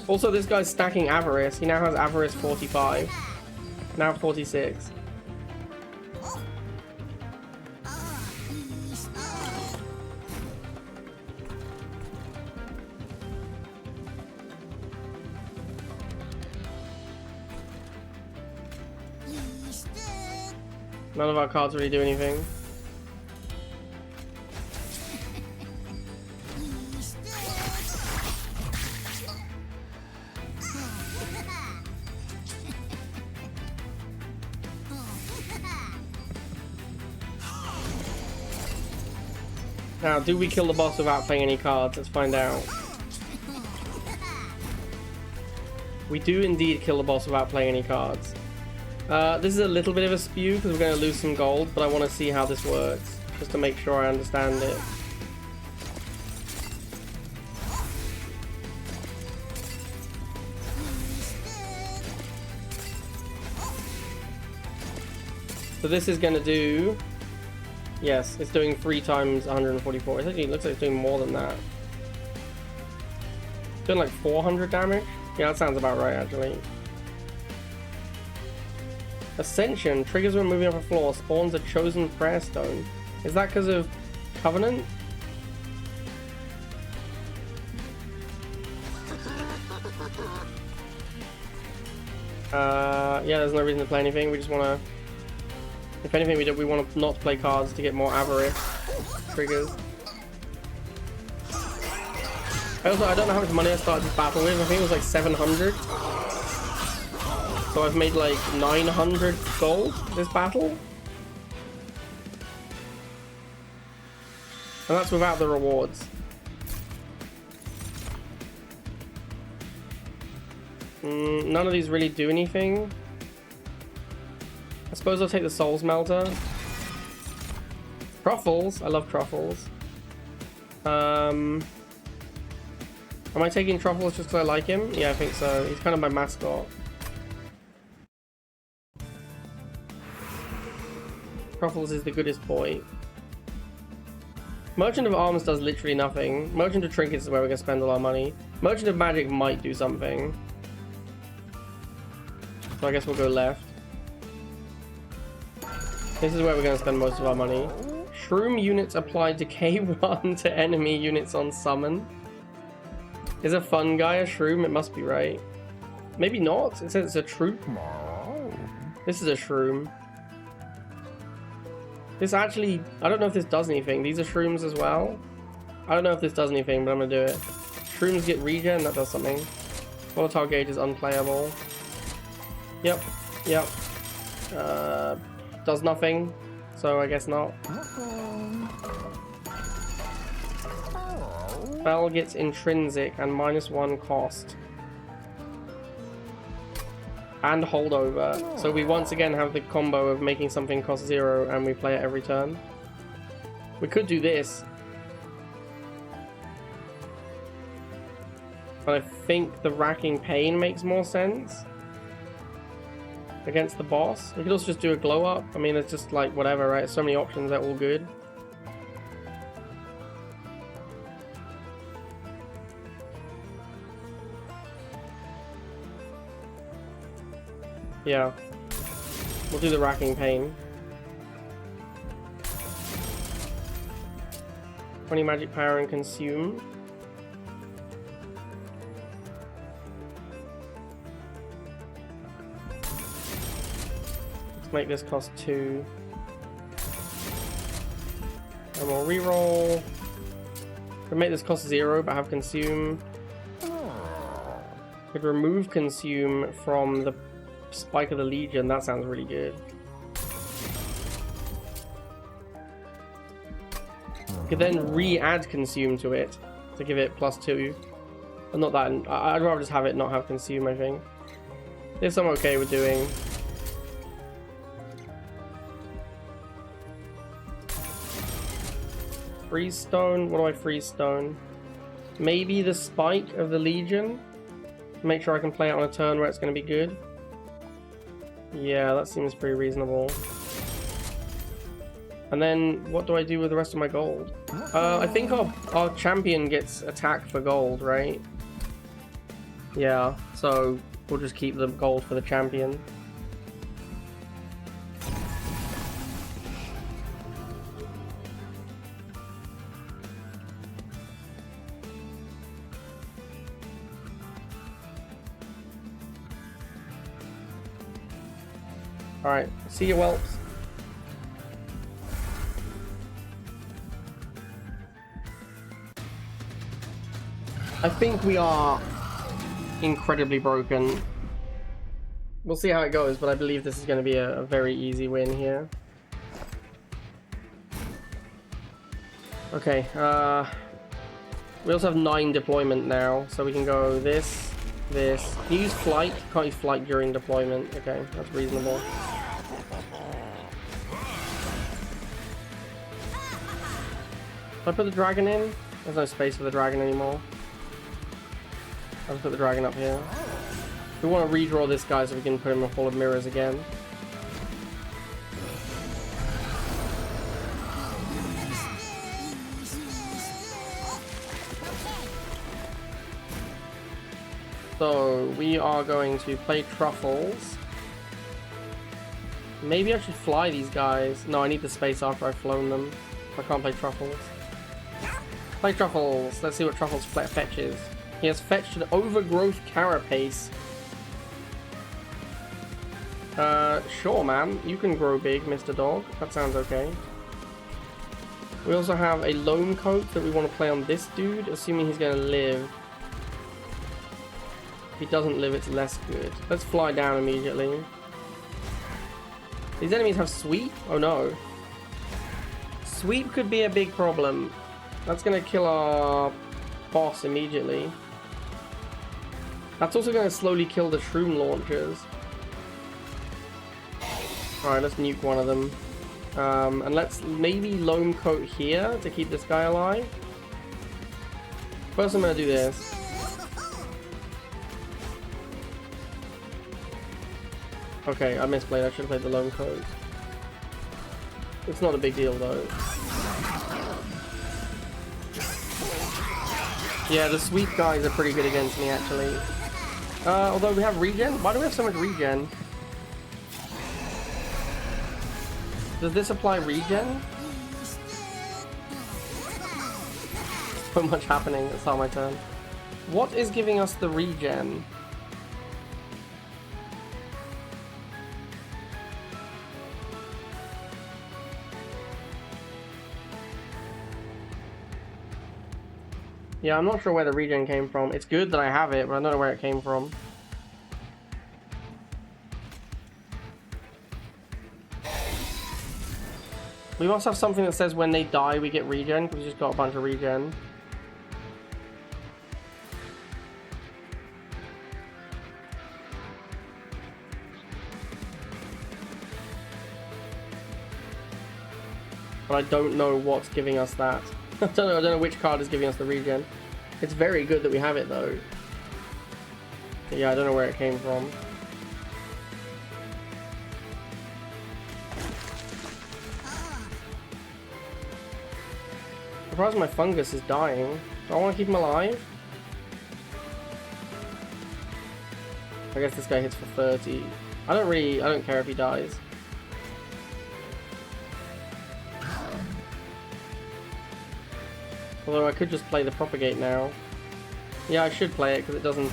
Also, this guy's stacking Avarice. He now has Avarice 45. Now 46. None of our cards really do anything. Now, do we kill the boss without playing any cards? Let's find out. We do indeed kill the boss without playing any cards. This is a little bit of a spew because we're going to lose some gold, but I want to see how this works, just to make sure I understand it. So this is going to do... Yes, it's doing 3 times 144. It actually looks like it's doing more than that. It's doing like 400 damage? Yeah, that sounds about right, actually. Ascension triggers when moving off a floor, spawns a chosen prayer stone. Is that because of Covenant? Yeah, there's no reason to play anything. We just want to... If anything, we want to not play cards to get more avarice triggers. I don't know how much money I started this battle with. I think it was like 700. So I've made like 900 gold this battle. And that's without the rewards. None of these really do anything. I suppose I'll take the Soul Smelter. Truffles. I love truffles. Am I taking Truffles just because I like him? Yeah, I think so. He's kind of my mascot. Truffles is the goodest boy. Merchant of Arms does literally nothing. Merchant of Trinkets is where we're going to spend all our money. Merchant of Magic might do something. So I guess we'll go left. This is where we're going to spend most of our money. Shroom units applied to K1 to enemy units on summon. Is a fun guy a shroom? It must be, right? Maybe not. It says it's a troop. This is a shroom. This actually... I don't know if this does anything. These are shrooms as well. I don't know if this does anything, but I'm going to do it. Shrooms get regen. That does something. Volatile gauge is unplayable. Yep. Yep. Does nothing. So I guess not. Spell gets intrinsic and -1 cost. And holdover. So we once again have the combo of making something cost 0 and we play it every turn. We could do this. But I think the Racking Pain makes more sense against the boss. We could also just do a glow up. I mean, it's just like whatever, right? So many options, they're all good. Yeah. We'll do the Racking Pain. 20 magic power and consume. Let's make this cost 2. And we'll reroll. We'll make this cost 0 but have consume. Could remove consume from the Spike of the Legion. That sounds really good. Could then re-add consume to it to give it +2. But not that. I'd rather just have it not have consume, I think. This I'm okay with doing. Freeze stone. What do I freeze stone? Maybe the Spike of the Legion. Make sure I can play it on a turn where it's going to be good. Yeah, that seems pretty reasonable. And then, what do I do with the rest of my gold? I think our champion gets attack for gold, right? Yeah, so we'll just keep the gold for the champion. Alright, see you, whelps. I think we are incredibly broken. We'll see how it goes, but I believe this is going to be a very easy win here. Okay, we also have 9 deployment now, so we can go this. Can you use flight? Can't use flight during deployment. Okay, that's reasonable. Should I put the dragon in? There's no space for the dragon anymore. I'll just put the dragon up here. We want to redraw this guy so we can put him in Hall of Mirrors again. So we are going to play truffles. Maybe I should fly these guys. No, I need the space after I've flown them. I can't play truffles. Play truffles. Let's see what truffles fetches. He has fetched an overgrowth carapace. Sure, man. You can grow big, Mr. Dog. That sounds okay. We also have a loam coat that we want to play on this dude, assuming he's going to live. If he doesn't live, it's less good. Let's fly down immediately. These enemies have sweep? Oh no. Sweep could be a big problem. That's going to kill our boss immediately. That's also going to slowly kill the shroom launchers. Alright, let's nuke one of them. And let's maybe loam coat here to keep this guy alive. First I'm going to do this. Okay, I misplayed. I should have played the loam coat. It's not a big deal though. Yeah, the sweep guys are pretty good against me actually. Although we have regen. Why do we have so much regen? Does this apply regen? So much happening. It's not my turn. What is giving us the regen? Yeah, I'm not sure where the regen came from. It's good that I have it, but I don't know where it came from. We must have something that says when they die we get regen, because we just got a bunch of regen. But I don't know what's giving us that. I don't know which card is giving us the regen. It's very good that we have it though. But yeah, I don't know where it came from. I'm surprised my fungus is dying. Do I want to keep him alive? I guess this guy hits for 30. I don't care if he dies. Although I could just play the propagate now. Yeah, I should play it because it doesn't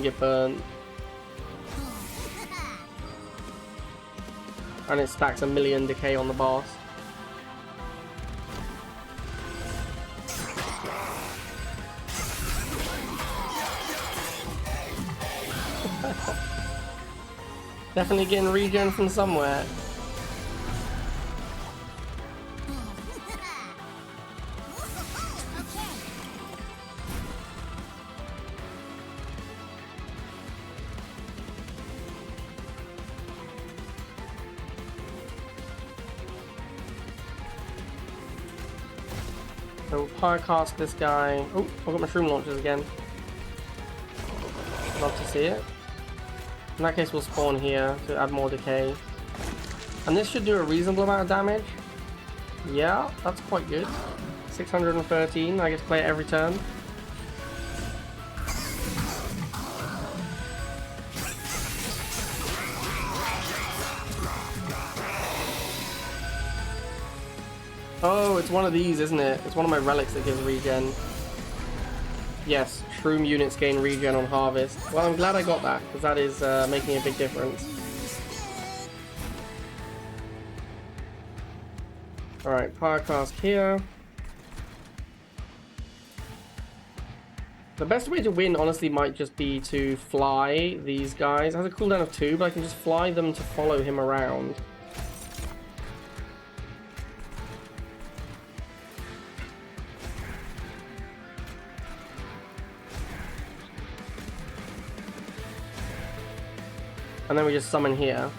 get burnt. And it stacks 1,000,000 decay on the boss. Definitely getting regen from somewhere. So fire cast this guy. Oh, I've got mushroom launchers again. Love to see it. In that case, we'll spawn here to add more decay. And this should do a reasonable amount of damage. Yeah, that's quite good. 613, I get to play it every turn. Oh, it's one of these, isn't it? It's one of my relics that gives regen. Yes, shroom units gain regen on harvest. Well, I'm glad I got that, because that is making a big difference. Alright, fire cast here. The best way to win, honestly, might just be to fly these guys. It has a cooldown of 2, but I can just fly them to follow him around. And then we just summon here.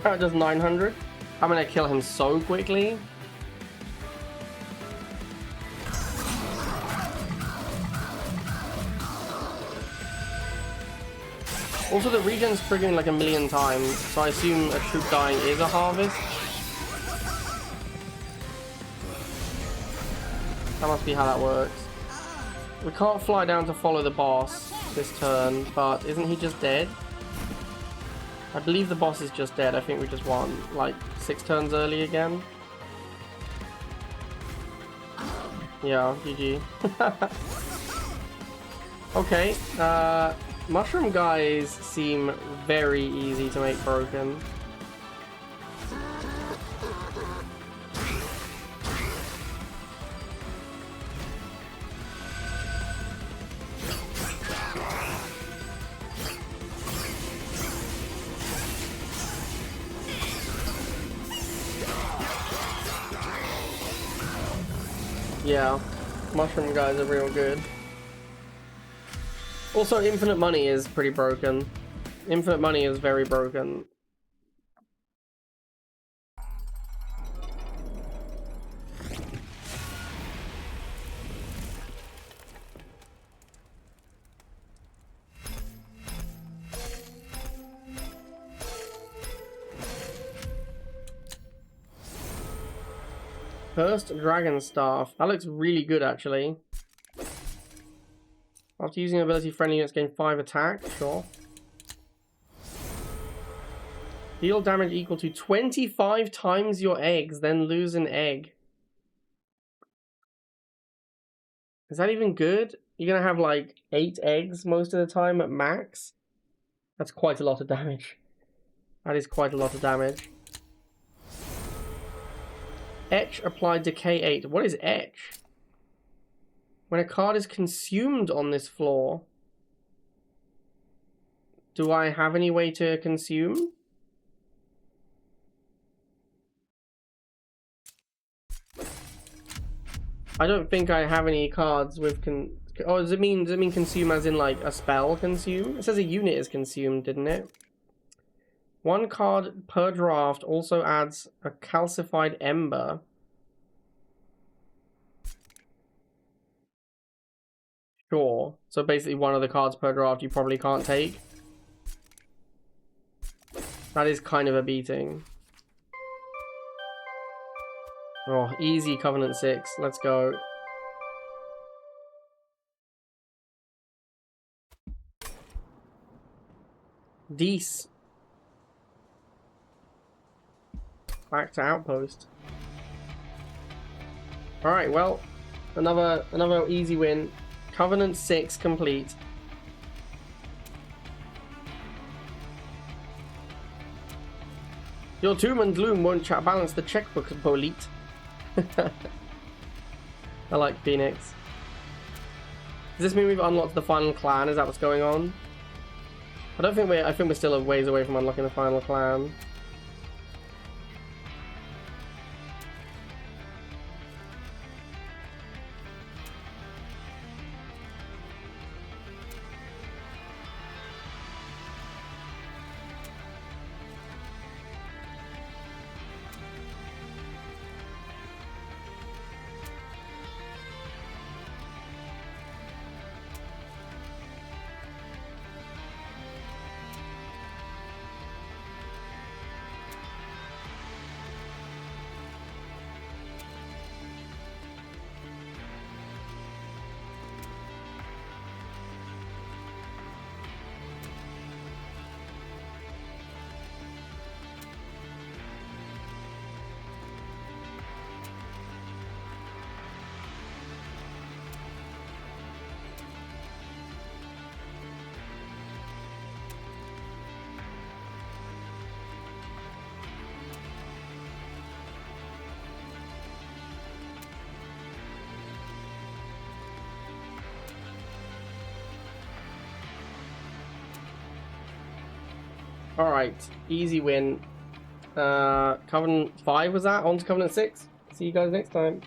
That does 900. I'm gonna kill him so quickly. Also, the regen's triggering like a million times, so I assume a troop dying is a harvest. That must be how that works. We can't fly down to follow the boss this turn, but isn't he just dead? I believe the boss is just dead. I think we just won, like, 6 turns early again. Yeah, GG. Okay, mushroom guys seem very easy to make broken. Yeah, mushroom guys are real good. Also, infinite money is pretty broken. Infinite money is very broken. First Dragon Staff. That looks really good, actually. After using ability, friendly units gain 5 attack. Sure. Deal damage equal to 25 times your eggs, then lose an egg. Is that even good? You're gonna have like 8 eggs most of the time at max? That's quite a lot of damage. That is quite a lot of damage. Etch applied decay 8. What is etch? When a card is consumed on this floor, do I have any way to consume? I don't think I have any cards with oh, does it mean consume as in like a spell consume? It says a unit is consumed, didn't it? 1 card per draft also adds a calcified ember. Sure. So basically 1 of the cards per draft you probably can't take. That is kind of a beating. Oh, easy Covenant 6. Let's go. Deece. Back to Outpost. Alright, well, another easy win. Covenant 6 complete. Your Doom and Gloom won't balance the checkbook, Bolite. I like Phoenix. Does this mean we've unlocked the final clan? Is that what's going on? I think we're still a ways away from unlocking the final clan. Alright, easy win. Covenant 5 was that? On to Covenant 6. See you guys next time.